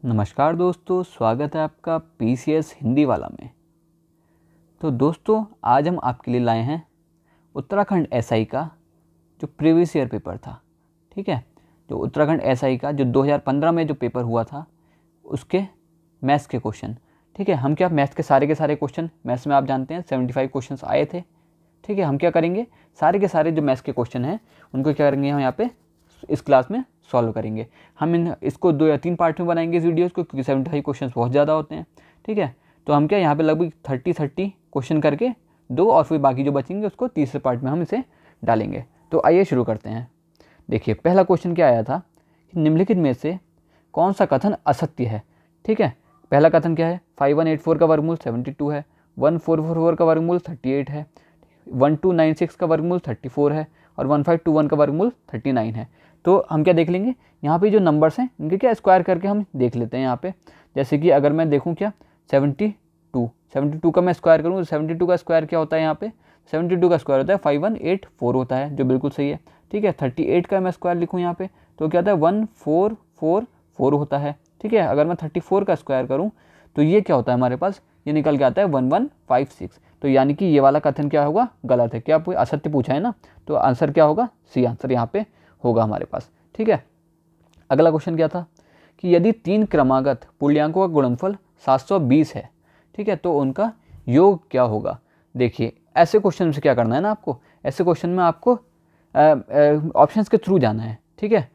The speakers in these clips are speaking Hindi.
नमस्कार दोस्तों, स्वागत है आपका पीसीएस हिंदी वाला में। तो दोस्तों, आज हम आपके लिए लाए हैं उत्तराखंड एसआई का जो प्रीवियस ईयर पेपर था। ठीक है, जो उत्तराखंड एसआई का जो 2015 में जो पेपर हुआ था उसके मैथ्स के क्वेश्चन। ठीक है, हम क्या मैथ्स के सारे क्वेश्चन, मैथ्स में आप जानते हैं 75 क्वेश्चन आए थे। ठीक है, हम क्या करेंगे, सारे के सारे जो मैथ्स के क्वेश्चन हैं उनको क्या करेंगे, हम यहाँ पे इस क्लास में सॉल्व करेंगे। हम इसको 2 या 3 पार्ट में बनाएंगे इस वीडियोज़ को, क्योंकि 75 क्वेश्चन बहुत ज़्यादा होते हैं। ठीक है, तो हम क्या यहाँ पे लगभग 30 क्वेश्चन करके 2 और फिर बाकी जो बचेंगे उसको तीसरे पार्ट में हम इसे डालेंगे। तो आइए शुरू करते हैं। देखिए, पहला क्वेश्चन क्या आया था कि निम्नलिखित में से कौन सा कथन असत्य है। ठीक है, पहला कथन क्या है, 5184 का वर्गमूल 72 है, 1444 का वर्गमूल 38 है, 1296 का वर्गमूल 34 है और 1521 का वर्गमूल 39 है। तो हम क्या देख लेंगे, यहाँ पे जो नंबर्स हैं इनके क्या स्क्वायर करके हम देख लेते हैं यहाँ पे। जैसे कि अगर मैं देखूँ क्या 72 का मैं स्क्वायर करूँ तो 72 का स्क्वायर क्या होता है, यहाँ पे 72 का स्क्वायर होता है 5184 होता है, जो बिल्कुल सही है। ठीक है, 38 का मैं स्क्वायर लिखूँ यहाँ पे तो क्या होता है 1444 होता है। ठीक है, अगर मैं 34 का स्क्वायर करूँ तो ये क्या होता है हमारे पास, ये निकल के आता है 1156। तो यानी कि ये वाला कथन क्या होगा, गलत है। क्या असत्य पूछा है ना, तो आंसर क्या होगा, सी आंसर यहाँ पे होगा हमारे पास। ठीक है, अगला क्वेश्चन क्या था कि यदि 3 क्रमागत पूर्णांकों का गुणनफल 720 है, ठीक है, तो उनका योग क्या होगा। देखिए, ऐसे क्वेश्चन से क्या करना है ना आपको, ऐसे क्वेश्चन में आपको ऑप्शंस के थ्रू जाना है। ठीक है,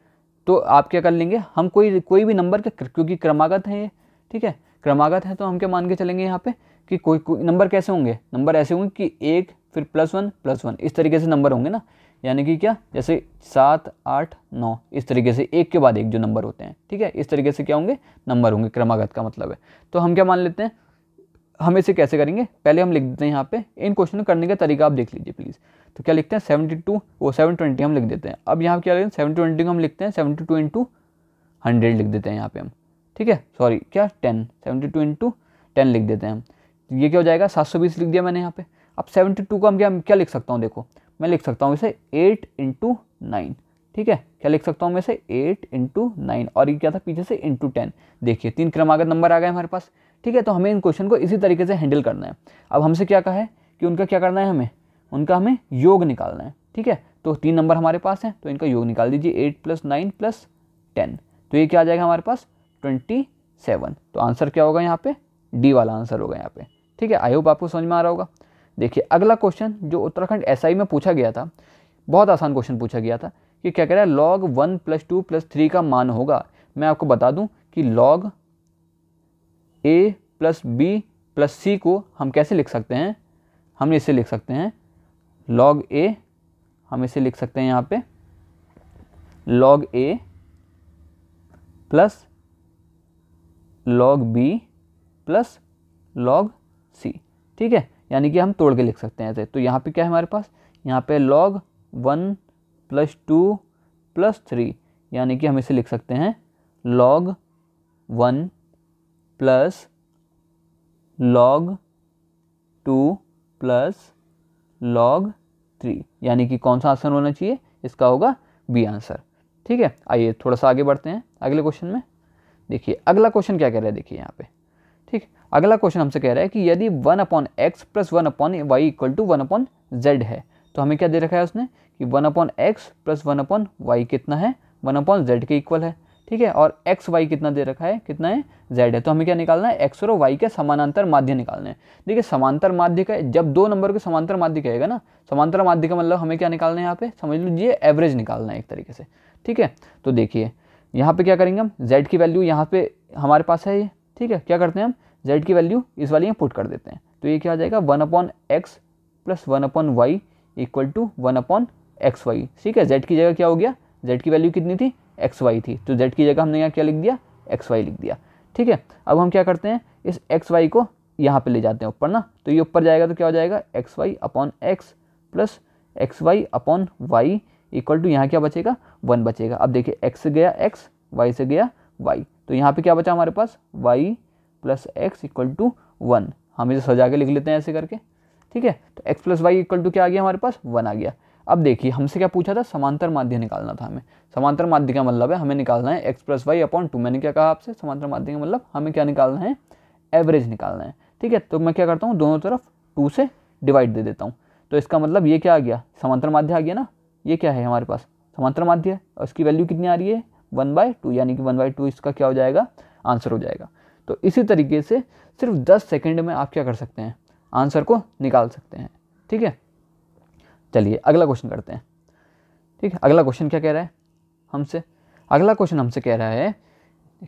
तो आप क्या कर लेंगे, हम कोई भी नंबर के, क्योंकि क्रमागत है ये। ठीक है, क्रमागत है तो हम क्या मान के चलेंगे यहाँ पे कि कोई नंबर कैसे होंगे, नंबर ऐसे होंगे कि 1 फिर +1 इस तरीके से नंबर होंगे ना। यानी कि क्या, जैसे 7 8 9 इस तरीके से एक के बाद एक जो नंबर होते हैं। ठीक है, इस तरीके से क्या होंगे, नंबर होंगे, क्रमागत का मतलब है। तो हम क्या मान लेते हैं, हम इसे कैसे करेंगे, पहले हम लिख देते हैं यहाँ पे, इन क्वेश्चन करने का तरीका आप देख लीजिए प्लीज़। तो क्या लिखते हैं 720 हम लिख देते हैं। अब यहाँ क्या लिखते हैं 720 को हम लिखते हैं 72 × 100 लिख देते हैं यहाँ पे हम। ठीक है, सॉरी क्या 10, 72 × 10 लिख देते हैं हम। तो ये क्या हो जाएगा, 720 लिख दिया मैंने यहाँ पे। अब 72 को हम क्या लिख सकता हूँ, देखो मैं लिख सकता हूँ इसे 8 × 9। ठीक है, क्या लिख सकता हूँ मैं इसे 8 × 9 और ये क्या था पीछे से × 10। देखिए 3 क्रमागत नंबर आ गए हमारे पास। ठीक है, तो हमें इन क्वेश्चन को इसी तरीके से हैंडल करना है। अब हमसे क्या कहा है कि उनका क्या करना है, हमें योग निकालना है। ठीक है, तो 3 नंबर हमारे पास हैं तो इनका योग निकाल दीजिए, 8 + 9 + 10। तो ये क्या आ जाएगा हमारे पास 27। तो आंसर क्या होगा यहाँ पे, डी वाला आंसर होगा यहाँ पे। ठीक है, आई होप आपको समझ में आ रहा होगा। देखिए, अगला क्वेश्चन जो उत्तराखंड एसआई में पूछा गया था, बहुत आसान क्वेश्चन पूछा गया था कि क्या कह रहा है, log 1 + 2 + 3 का मान होगा। मैं आपको बता दूं कि log a + b + c को हम कैसे लिख सकते हैं, हम इसे लिख सकते हैं log a, हम इसे लिख सकते हैं यहाँ पे log a + log b + log c। ठीक है, यानी कि हम तोड़ के लिख सकते हैं ऐसे। तो यहाँ पे क्या है हमारे पास, यहाँ पे log 1 + 2 + 3, यानी कि हम इसे लिख सकते हैं log 1 + log 2 + log 3, यानी कि कौन सा आंसर होना चाहिए, इसका होगा बी आंसर। ठीक है, आइए थोड़ा सा आगे बढ़ते हैं अगले क्वेश्चन में। देखिए, अगला क्वेश्चन क्या कह रहा है, देखिए यहाँ पे। ठीक, अगला क्वेश्चन हमसे कह रहा है कि यदि 1/x + 1/y = 1/z है, तो हमें क्या दे रखा है उसने कि 1/x + 1/y कितना है, 1/z के इक्वल है। ठीक है, और एक्स वाई कितना दे रखा है, कितना है, z है। तो हमें क्या निकालना है, x और y के समानांतर माध्य निकालना है। देखिए, समांतर माध्य का, जब 2 नंबर के समांतर माध्य कहेगा ना, समांतर माध्य का मतलब हमें क्या निकालना है, यहाँ पे समझ लीजिए एवरेज निकालना है एक तरीके से। ठीक है, तो देखिए यहाँ पे क्या करेंगे हम, z की वैल्यू यहाँ पे हमारे पास है ये। ठीक है, क्या करते हैं हम, z की वैल्यू इस वाली में पुट कर देते हैं। तो ये क्या आ जाएगा 1/x + 1/y = 1/xy। ठीक है, z की जगह क्या हो गया, z की वैल्यू कितनी थी, xy थी, तो z की जगह हमने यहाँ क्या लिख दिया, xy लिख दिया। ठीक है, अब हम क्या करते हैं, इस xy को यहाँ पे ले जाते हैं ऊपर ना, तो ये ऊपर जाएगा तो क्या हो जाएगा xy/x + xy/y = यहाँ क्या बचेगा, 1 बचेगा। अब देखिए x से गया x, y से गया y, तो यहाँ पे क्या बचा हमारे पास y + x = 1। हम इसे सजा के लिख लेते हैं ऐसे करके। ठीक है, तो x + y = क्या आ गया हमारे पास, 1 आ गया। अब देखिए हमसे क्या पूछा था, समांतर माध्य निकालना था हमें। समांतर माध्य का मतलब है हमें निकालना है x + y/2। मैंने क्या कहा आपसे, समांतर माध्य का मतलब हमें क्या निकालना है, एवरेज निकालना है। ठीक है, तो मैं क्या करता हूँ, दोनों तरफ 2 से डिवाइड दे देता हूँ। तो इसका मतलब ये क्या आ गया, समांतर माध्य आ गया ना। ये क्या है हमारे पास, समांतर माध्य है, और इसकी वैल्यू कितनी आ रही है, 1/2, यानी कि 1/2 इसका क्या हो जाएगा, आंसर हो जाएगा। तो इसी तरीके से सिर्फ 10 सेकेंड में आप क्या कर सकते हैं, आंसर को निकाल सकते हैं। ठीक है, चलिए अगला क्वेश्चन करते हैं। ठीक है, अगला क्वेश्चन क्या कह रहा है हमसे, अगला क्वेश्चन हमसे कह रहा है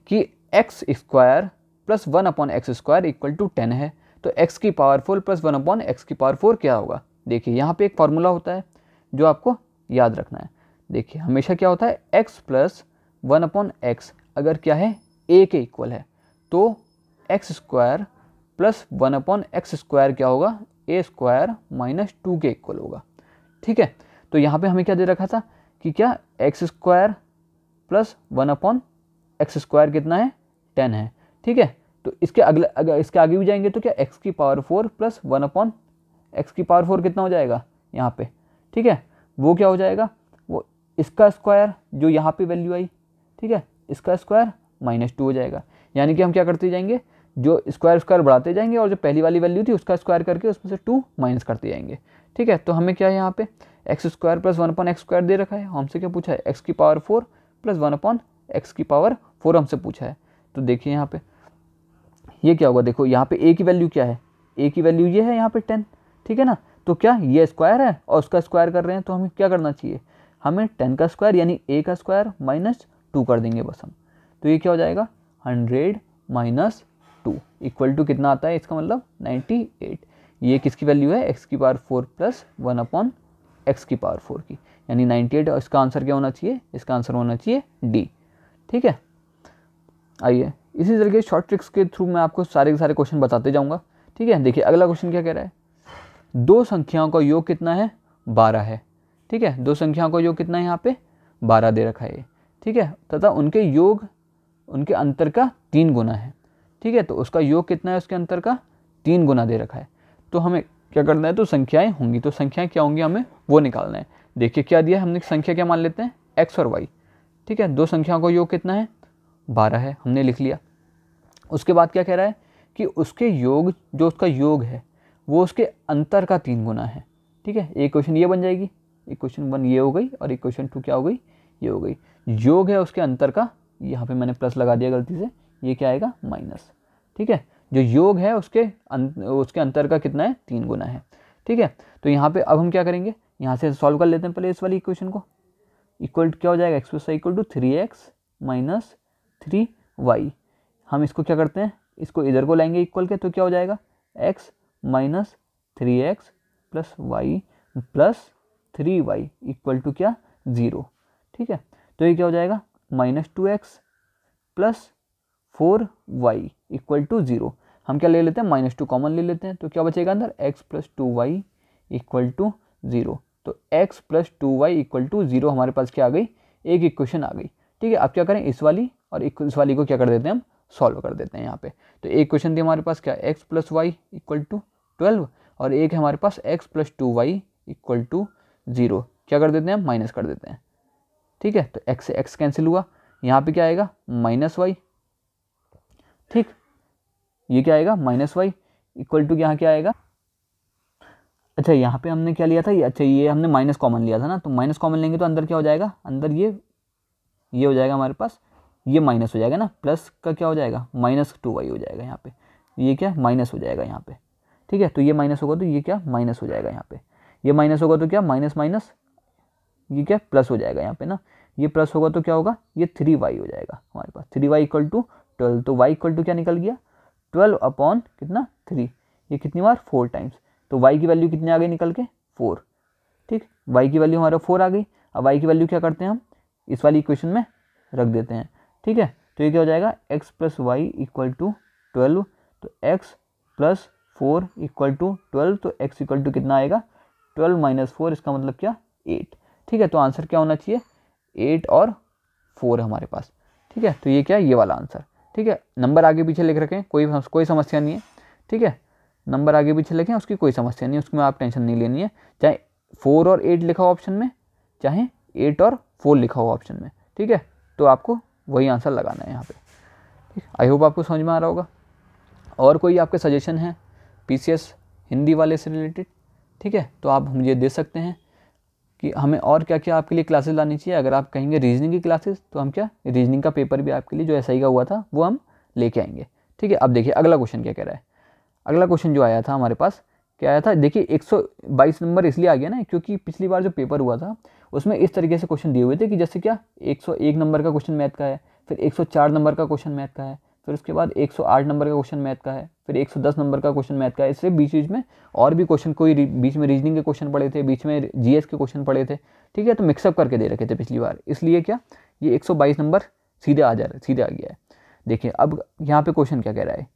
कि x² + 1/x² = 10 है। तो x⁴ + 1/x⁴ क्या होगा। देखिए यहाँ पे एक फार्मूला होता है जो आपको याद रखना है। देखिए हमेशा क्या होता है, x + 1/x अगर क्या है, a के इक्वल है, तो x² + 1/x² क्या होगा, a² - 2 के इक्वल होगा। ठीक है, तो यहाँ पे हमें क्या दे रखा था कि क्या x² + 1/x² कितना है, 10 है। ठीक है, तो इसके अगर इसके आगे भी जाएंगे तो क्या x⁴ + 1/x⁴ कितना हो जाएगा यहाँ पे। ठीक है, वो क्या हो जाएगा, वो इसका स्क्वायर जो यहाँ पे वैल्यू आई, ठीक है, इसका स्क्वायर -2 हो जाएगा। यानी कि हम क्या करते जाएंगे, जो स्क्वायर बढ़ाते जाएंगे और जो पहली वाली वैल्यू थी उसका स्क्वायर करके उसमें से 2 माइनस करते जाएंगे। ठीक है, तो हमें क्या है यहाँ पे x² + 1/x² दे रखा है, हमसे क्या पूछा है, x⁴ + 1/x⁴ हमसे पूछा है। तो देखिए यहाँ पे ये क्या होगा, देखो यहाँ पे a की वैल्यू क्या है, a की वैल्यू ये है यहाँ पे 10। ठीक है ना, तो क्या ये स्क्वायर है और उसका स्क्वायर कर रहे हैं, तो हमें क्या करना चाहिए, हमें 10 का स्क्वायर यानी a का स्क्वायर -2 कर देंगे बस हम। तो ये क्या हो जाएगा, 100 - 2 = कितना आता है, इसका मतलब 98। ये किसकी वैल्यू है, x⁴ + 1/x⁴ की, यानी 98। और इसका आंसर क्या होना चाहिए, इसका आंसर होना चाहिए डी। ठीक है, आइए इसी तरीके शॉर्ट ट्रिक्स के थ्रू मैं आपको सारे के सारे क्वेश्चन बताते जाऊंगा। ठीक है, देखिए अगला क्वेश्चन क्या कह रहा है, दो संख्याओं का योग कितना है, 12 है। ठीक है, दो संख्याओं का योग कितना है, यहाँ पे 12 दे रखा है। ठीक है, तथा उनके योग उनके अंतर का 3 गुना है। ठीक है, तो उसका योग कितना है, उसके अंतर का 3 गुना दे रखा है। तो हमें क्या करना है, तो संख्याएं होंगी, तो संख्याएं क्या होंगी हमें वो निकालना है। देखिए क्या दिया है, हमने संख्या क्या मान लेते हैं, x और y। ठीक है, दो संख्याओं का योग कितना है, 12 है, हमने लिख लिया। उसके बाद क्या कह रहा है कि उसके योग, जो उसका योग है वो उसके अंतर का 3 गुना है। ठीक है, एक क्वेश्चन ये बन जाएगी, एक क्वेश्चन 1 ये हो गई और एक क्वेश्चन 2 क्या हो गई, ये हो गई। योग है उसके अंतर का, यहाँ पे मैंने प्लस लगा दिया गलती से, ये क्या आएगा, माइनस। ठीक है, जो योग है उसके अंतर का कितना है, 3 गुना है। ठीक है, तो यहाँ पे अब हम क्या करेंगे, यहाँ से सॉल्व कर लेते हैं पहले इस वाली इक्वेशन को। इक्वल क्या हो जाएगा, x + y = 3x - 3y। हम इसको क्या करते हैं, इसको इधर को लाएंगे इक्वल के, तो क्या हो जाएगा, x - 3x + y + 3y = क्या, 0। ठीक है, तो ये क्या हो जाएगा, -2x + 4y = 0। हम क्या ले लेते हैं, -2 कॉमन ले लेते हैं, तो क्या बचेगा अंदर, x + 2y = 0। तो x + 2y = 0 हमारे पास क्या आ गई, एक इक्वेशन आ गई। ठीक है, अब क्या करें, इस वाली और इस वाली को क्या कर देते हैं, हम सॉल्व कर देते हैं यहाँ पे। तो एक क्वेश्चन थी हमारे पास क्या, x + y = 12, और एक है हमारे पास x + 2y = 0। क्या कर देते हैं, हम माइनस कर देते हैं। ठीक है, तो x से x कैंसिल हुआ, यहाँ पे क्या आएगा, -y। ठीक, ये क्या आएगा, -y = यहाँ क्या आएगा, अच्छा यहाँ पे हमने क्या लिया था, ये अच्छा ये हमने माइनस कॉमन लिया था ना, तो माइनस कॉमन लेंगे तो अंदर क्या हो जाएगा, अंदर ये हो जाएगा हमारे पास, ये माइनस हो जाएगा ना, प्लस का क्या हो जाएगा, -2y हो जाएगा यहाँ पे, ये क्या माइनस हो जाएगा यहाँ पे। ठीक है, तो ये माइनस होगा तो ये क्या माइनस हो जाएगा यहाँ पे, ये माइनस होगा तो क्या माइनस माइनस ये क्या प्लस हो जाएगा यहाँ पे ना, ये प्लस होगा तो क्या होगा, ये 3y हो जाएगा हमारे पास, 3y = 12। तो y = क्या निकल गया, 12 कितना 3, ये कितनी बार 4 टाइम्स। तो y की वैल्यू कितनी आ गई निकल के, 4। ठीक, y की वैल्यू हमारा 4 आ गई। अब y की वैल्यू क्या करते हैं, हम इस वाली इक्वेशन में रख देते हैं। ठीक है, तो ये क्या हो जाएगा, x + y = 12। तो x + 4 = 12, तो x = कितना आएगा, 12 - 4, इसका मतलब क्या, 8। ठीक है, तो आंसर क्या होना चाहिए, 8 और 4 हमारे पास। ठीक है, तो ये क्या है, ये वाला आंसर। ठीक है, नंबर आगे पीछे लिख रखें, कोई समस्या नहीं है। ठीक है, नंबर आगे पीछे लिखें, उसकी कोई समस्या नहीं है, उसमें आप टेंशन नहीं लेनी है। चाहे 4 और 8 लिखा हो ऑप्शन में, चाहे 8 और 4 लिखा हो ऑप्शन में, ठीक है। तो आपको वही आंसर लगाना है यहाँ पे, ठीक। आई होप आपको समझ में आ रहा होगा। और कोई आपके सजेशन है पीसीएस हिंदी वाले से रिलेटेड, ठीक है, तो आप मुझे दे सकते हैं कि हमें और क्या क्या आपके लिए क्लासेस लानी चाहिए। अगर आप कहेंगे रीजनिंग की क्लासेस, तो हम क्या रीजनिंग का पेपर भी आपके लिए जो एसआई का हुआ था वो हम लेके आएंगे, ठीक है। अब देखिए अगला क्वेश्चन क्या कह रहा है। अगला क्वेश्चन जो आया था हमारे पास, क्या आया था, देखिए 122 नंबर इसलिए आ गया ना क्योंकि पिछली बार जो पेपर हुआ था उसमें इस तरीके से क्वेश्चन दिए हुए थे कि जैसे क्या 101 नंबर का क्वेश्चन मैथ का है, फिर 104 नंबर का क्वेश्चन मैथ का है, फिर उसके बाद 108 नंबर का क्वेश्चन मैथ का है, फिर 110 नंबर का क्वेश्चन मैथ का है। इससे बीच बीच में और भी क्वेश्चन, कोई बीच में रीजनिंग के क्वेश्चन पड़े थे, बीच में जीएस के क्वेश्चन पड़े थे, ठीक है। तो मिक्सअप करके दे रखे थे पिछली बार, इसलिए क्या ये 122 नंबर सीधे आ गया है। देखिए अब यहाँ पे क्वेश्चन क्या कह रहा है,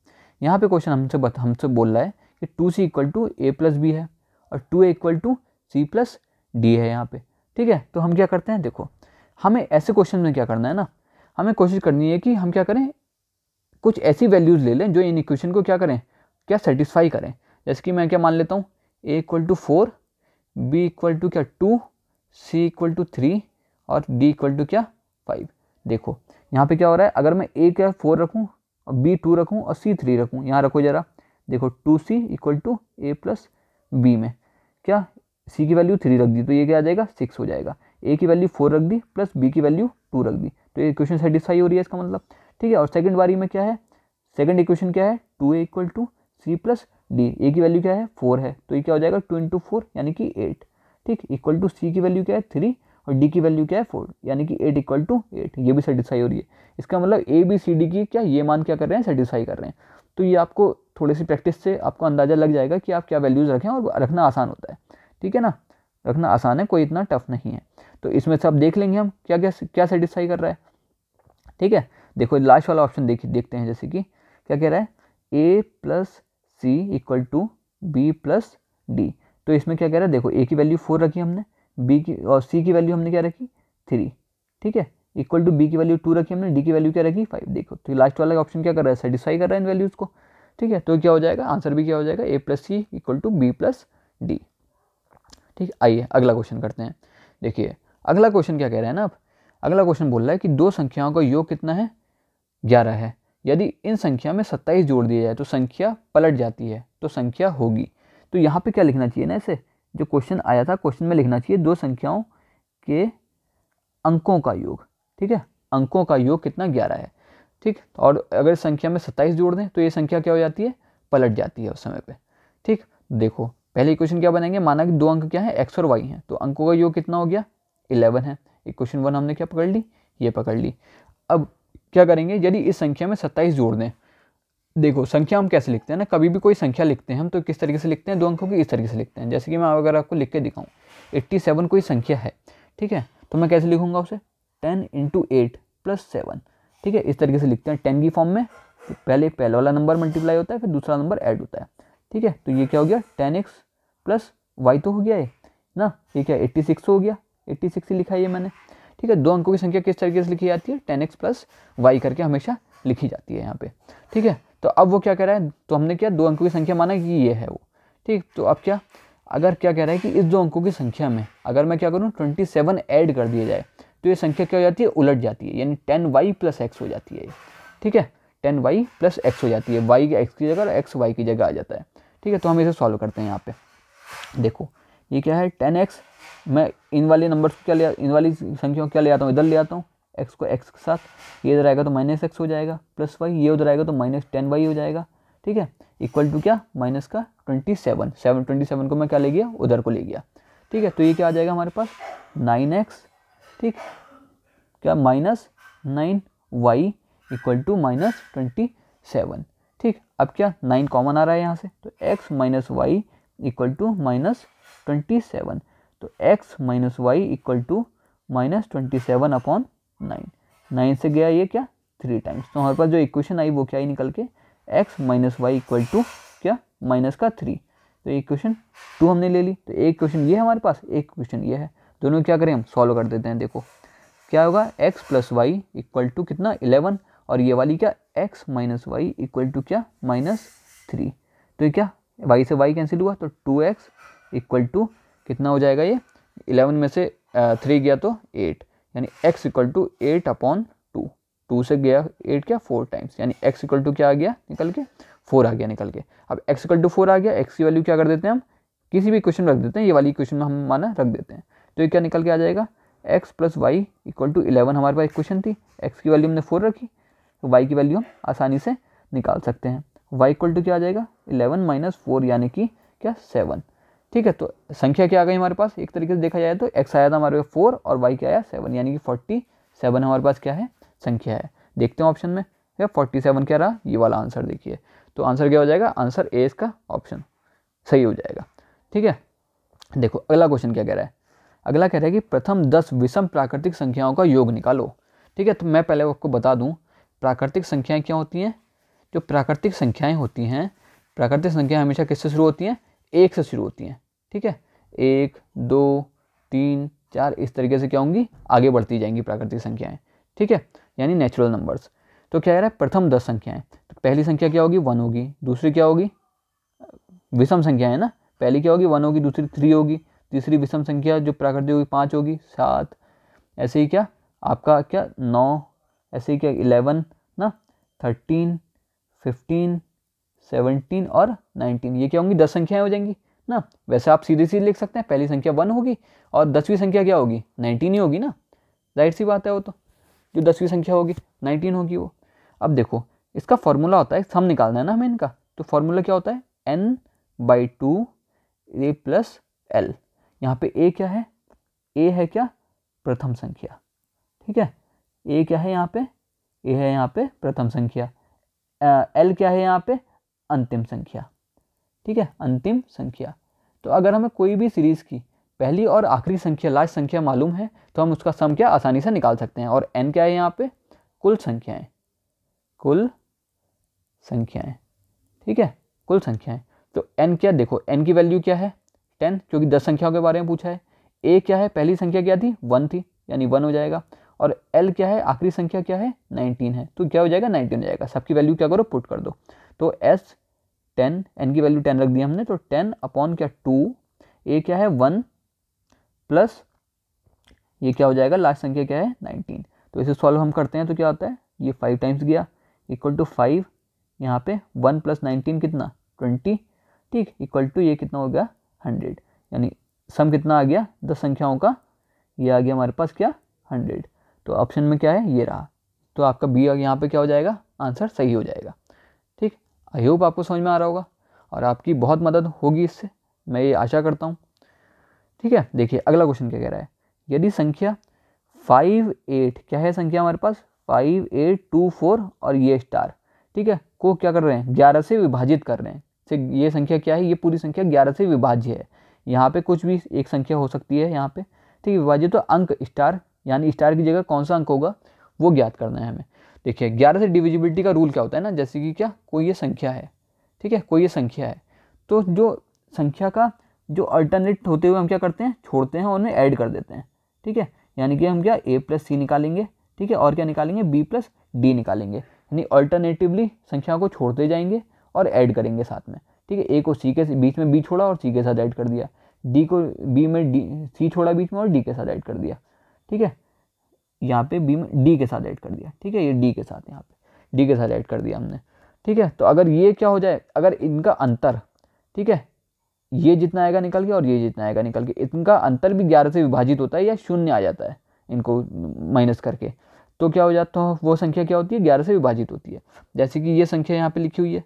यहाँ पे क्वेश्चन हमसे बोल रहा है कि 2c equal to a plus B है और 2a equal to c plus D है यहाँ पे, ठीक है। तो हम क्या करते हैं, देखो हमें ऐसे क्वेश्चन में क्या करना है ना, हमें कोशिश करनी है कि हम क्या करें, कुछ ऐसी वैल्यूज़ ले लें जो इन इक्वेशन को क्या करें, क्या सेटिस्फाई करें। जैसे कि मैं क्या मान लेता हूँ, a equal to 4, b equal to क्या 2, c इक्वल टू 3 और d इक्वल टू क्या 5। देखो यहाँ पे क्या हो रहा है, अगर मैं a क्या 4 रखूँ और b 2 रखूँ और c 3 रखूँ, यहाँ रखो जरा, देखो 2c equal to a plus B में क्या c की वैल्यू 3 रख दी तो ये क्या आ जाएगा 6 हो जाएगा, a की वैल्यू 4 रख दी प्लस b की वैल्यू 2 रख दी, तो ये इक्वेशन सेटिस्फाई हो रही है इसका मतलब, ठीक है। और सेकंड बारी में क्या है, सेकंड इक्वेशन क्या है, 2a equal to c plus D, A की वैल्यू क्या है 4 है, तो ये क्या हो जाएगा 2 इंटू 4 यानी कि 8, ठीक, इक्वल टू c की वैल्यू क्या है 3 और d की वैल्यू क्या है 4 यानी कि 8 इक्वल टू 8, ये भी सेटिस्फाई हो रही है। इसका मतलब ए बी सी डी की क्या ये मान क्या कर रहे हैं, सेटिस्फाई कर रहे हैं। तो ये आपको थोड़ी सी प्रैक्टिस से आपको अंदाज़ा लग जाएगा कि आप क्या वैल्यूज़ रखें, और रखना आसान होता है, ठीक है ना, रखना आसान है, कोई इतना टफ नहीं है। तो इसमें से अब देख लेंगे हम क्या क्या क्या सेटिस्फाई कर रहा है, ठीक है। देखो लास्ट वाला ऑप्शन देखते हैं, जैसे कि क्या कह रहा है, a plus C equal to B plus D. तो इसमें क्या कह रहा है, देखो a की वैल्यू 4 रखी हमने, b की और c की वैल्यू हमने क्या रखी 3, ठीक है, इक्वल टू b की वैल्यू 2 रखी हमने, d की वैल्यू क्या रखी 5। देखो तो लास्ट वाला ऑप्शन क्या कर रहा है, सेटिस्फाई कर रहा है इन वैल्यूज़ को, ठीक है। तो क्या हो जाएगा, आंसर भी क्या हो जाएगा, a plus C equal to B plus D, ठीक। आइए अगला क्वेश्चन करते हैं। देखिए अगला क्वेश्चन क्या कह रहा है ना, अब अगला क्वेश्चन बोल रहा है कि दो संख्याओं का योग कितना है 11 है, यदि इन संख्या में 27 जोड़ दिया जाए तो संख्या पलट जाती है तो संख्या होगी। तो यहाँ पे क्या लिखना चाहिए ना, इसे जो क्वेश्चन आया था क्वेश्चन में लिखना चाहिए दो संख्याओं के अंकों का योग, ठीक है, अंकों का योग कितना 11 है, ठीक। और अगर संख्या में 27 जोड़ दें तो ये संख्या क्या हो जाती है, पलट जाती है उस समय पे, ठीक। देखो पहले इक्वेशन क्या बनेंगे, माना कि दो अंक क्या है x और y हैं, तो अंकों का योग कितना हो गया 11 है। इक्वेशन 1 हमने क्या पकड़ ली, ये पकड़ ली। अब क्या करेंगे, यदि इस संख्या में 27 जोड़ दें, देखो संख्या हम कैसे लिखते हैं ना, कभी भी कोई संख्या लिखते हैं हम तो किस तरीके से लिखते हैं, दो अंकों की इस तरीके से लिखते हैं। जैसे कि मैं अगर आपको लिख के दिखाऊँ 87 कोई संख्या है, ठीक है, तो मैं कैसे लिखूंगा उसे 10 इंटू 8 प्लस 7, ठीक है, इस तरीके से लिखते हैं 10 की फॉर्म में, पहले वाला नंबर मल्टीप्लाई होता है फिर दूसरा नंबर ऐड होता है, ठीक है। तो ये क्या हो गया 10x प्लस वाई तो हो गया है ना, ये क्या 86 हो गया, 86 ही लिखा है ये मैंने, ठीक है। दो अंकों की संख्या किस तरीके से लिखी जाती है 10x प्लस वाई करके हमेशा लिखी जाती है यहाँ पे, ठीक है। तो अब वो क्या कह रहा है, तो हमने क्या दो अंकों की संख्या माना कि ये है वो, ठीक। तो अब क्या, अगर क्या कह रहा है कि इस दो अंकों की संख्या में अगर मैं क्या करूँ 27 ऐड कर दिया जाए तो ये संख्या क्या हो जाती है, उलट जाती है, यानी 10y प्लस एक्स हो जाती है, ठीक है, 10y प्लस एक्स हो जाती है, y एक्स की जगह और एक्स वाई की जगह आ जाता है, ठीक है। तो हम इसे सॉल्व करते हैं यहाँ पे। देखो ये क्या है 10x, मैं इन वाले नंबर को क्या इन वाली संख्या को क्या ले आता हूँ, इधर ले आता हूँ x को x के साथ, ये इधर आएगा तो माइनस एक्स हो जाएगा प्लस वाई, ये उधर आएगा तो माइनस 10y हो जाएगा, ठीक है, इक्वल टू क्या माइनस का 27 को मैं क्या ले गया उधर को ले गया, ठीक है। तो ये क्या आ जाएगा हमारे पास 9x, ठीक, क्या minus 9y equal to minus 27, ठीक। अब क्या 9 कॉमन आ रहा है यहाँ से, तो x minus Y equal to minus 27, तो x minus Y equal to minus 27 upon 9 से गया ये क्या 3 टाइम्स, तो हमारे पास जो इक्वेशन आई वो क्या आई निकल के x minus Y equal to क्या माइनस का 3, तो इक्वेशन 2 हमने ले ली। तो एक क्वेश्चन ये है हमारे पास, एक क्वेश्चन ये है, दोनों क्या करें हम सॉल्व कर देते हैं। देखो क्या होगा x plus Y equal to कितना 11 और ये वाली क्या x minus Y equal to क्या माइनस 3, तो ये क्या y से y कैंसिल हुआ तो 2x इक्वल टू कितना हो जाएगा ये, 11 में से 3 गया तो 8, यानी x इक्वल टू 8/2, 2 से गया 8 क्या 4 टाइम्स, यानी x इक्वल टू क्या आ गया निकल के 4 आ गया निकल के। अब x इक्वल टू 4 आ गया, x की वैल्यू क्या कर देते हैं हम, किसी भी क्वेश्चन रख देते हैं, ये वाली क्वेश्चन में हम माना रख देते हैं, तो ये क्या निकल के आ जाएगा, x + y इक्वल टू 11 हमारे पास क्वेश्चन थी, x की वैल्यू हमने 4 रखी, तो y की वैल्यू हम आसानी से निकाल सकते हैं। y इक्वल टू क्या आ जाएगा, 11 - 4 यानी कि क्या 7। ठीक है, तो संख्या क्या आ गई हमारे पास, एक तरीके से देखा जाए तो x आया था हमारे पास 4 और y क्या आया 7, यानी कि 47 हमारे पास क्या है संख्या है। देखते हैं ऑप्शन में, या 47 क्या रहा, ये वाला आंसर देखिए, तो आंसर क्या हो जाएगा, आंसर ए इसका ऑप्शन सही हो जाएगा। ठीक है, देखो अगला क्वेश्चन क्या कह रहा है, अगला कह रहा है कि प्रथम 10 विषम प्राकृतिक संख्याओं का योग निकालो। ठीक है, तो मैं पहले आपको बता दूं प्राकृतिक संख्याएं क्या होती हैं। जो प्राकृतिक संख्याएं होती हैं, प्राकृतिक संख्याएं हमेशा किससे शुरू होती हैं, 1 से शुरू होती हैं। ठीक है, 1 2 3 4 इस तरीके से क्या होंगी, आगे बढ़ती जाएंगी प्राकृतिक संख्याएं। ठीक है, यानी नेचुरल नंबर्स। तो क्या कह रहा है, प्रथम 10 संख्याएं, तो पहली संख्या क्या होगी 1 होगी, दूसरी क्या होगी, विषम संख्या है ना, पहली क्या होगी 1 होगी, दूसरी 3 होगी, तीसरी विषम संख्या जो प्राकृतिक होगी 5 होगी, 7, ऐसे ही क्या आपका क्या 9, ऐसे ही क्या 11 ना, 13 15 17 और 19, ये क्या होंगी 10 संख्याएं हो जाएंगी ना। वैसे आप सीधे सीधे लिख सकते हैं, पहली संख्या 1 होगी और 10वीं संख्या क्या होगी 19 ही होगी ना, जाहिर सी बात है, वो तो जो 10वीं संख्या होगी 19 होगी वो। अब देखो इसका फॉर्मूला होता है, सम निकालना है ना हमें इनका, तो फॉर्मूला क्या होता है, n/2 a + l। यहाँ पे a क्या है, a है क्या प्रथम संख्या। ठीक है, a क्या है यहाँ पे, a है यहाँ पे प्रथम संख्या, l क्या है यहाँ पे अंतिम संख्या। ठीक है, अंतिम संख्या। तो अगर हमें कोई भी सीरीज की पहली और आखिरी संख्या लास्ट संख्या मालूम है तो हम उसका सम क्या आसानी से निकाल सकते हैं। और n क्या है यहाँ पे, कुल संख्याएं, कुल संख्याएं। ठीक है, कुल संख्याएं। तो n क्या, देखो n की वैल्यू क्या है 10, क्योंकि 10 संख्याओं के बारे में पूछा है। a क्या है, पहली संख्या क्या थी 1 थी, यानी 1 हो जाएगा। और l क्या है, आखिरी संख्या क्या है 19 है, तो क्या हो जाएगा 19 हो जाएगा। सबकी वैल्यू क्या करो पुट कर दो, तो s 10, n की वैल्यू 10 रख दिया हमने, तो 10/2, a क्या है 1 प्लस ये क्या हो जाएगा लास्ट संख्या क्या है 19। तो इसे सॉल्व हम करते हैं तो क्या होता है, ये 5 टाइम्स गया इक्वल टू 5, यहाँ पे 1 + 19 कितना 20, ठीक, इक्वल टू ये कितना हो गया 100, यानी सम कितना आ गया 10 संख्याओं का, ये आ गया हमारे पास क्या 100। तो ऑप्शन में क्या है ये रहा, तो आपका बी यहाँ पे क्या हो जाएगा आंसर सही हो जाएगा। ठीक, आई होप आपको समझ में आ रहा होगा और आपकी बहुत मदद होगी इससे, मैं ये आशा करता हूँ। ठीक है, देखिए अगला क्वेश्चन क्या कह रहा है, यदि संख्या 5 8 क्या है संख्या हमारे पास 5 8 2 4 और ये स्टार, ठीक है, को क्या कर रहे हैं 11 से विभाजित कर रहे हैं। ये संख्या क्या है, ये पूरी संख्या 11 से विभाज्य है। यहाँ पे कुछ भी एक संख्या हो सकती है यहाँ पे, ठीक है, विभाज्य, तो अंक स्टार यानी स्टार की जगह कौन सा अंक होगा वो ज्ञात करना है हमें। देखिए 11 से डिविजिबिलिटी का रूल क्या होता है ना, जैसे कि क्या कोई ये संख्या है, ठीक है, कोई ये संख्या है, तो जो संख्या का जो अल्टरनेट होते हुए हम क्या करते हैं छोड़ते हैं और उन्हें ऐड कर देते हैं। ठीक है, यानी कि हम क्या a + c निकालेंगे, ठीक है, और क्या निकालेंगे b + d निकालेंगे, यानी अल्टरनेटिवली संख्या को छोड़ते जाएंगे और ऐड करेंगे साथ में। ठीक है, a को c के बीच में b छोड़ा और c के साथ ऐड कर दिया, d को b में c छोड़ा बीच में और d के साथ ऐड कर दिया। ठीक है, यहाँ पे b में d के साथ ऐड कर दिया, ठीक है, ये d के साथ यहाँ पे d के साथ ऐड कर दिया हमने। ठीक है, तो अगर ये क्या हो जाए, अगर इनका अंतर, ठीक है, ये जितना आएगा निकल के और ये जितना आएगा निकल के, इनका अंतर भी 11 से विभाजित होता है या शून्य आ जाता है इनको माइनस करके, तो क्या हो जाता है वो संख्या क्या होती है 11 से विभाजित होती है। जैसे कि ये संख्या यहाँ पे लिखी हुई है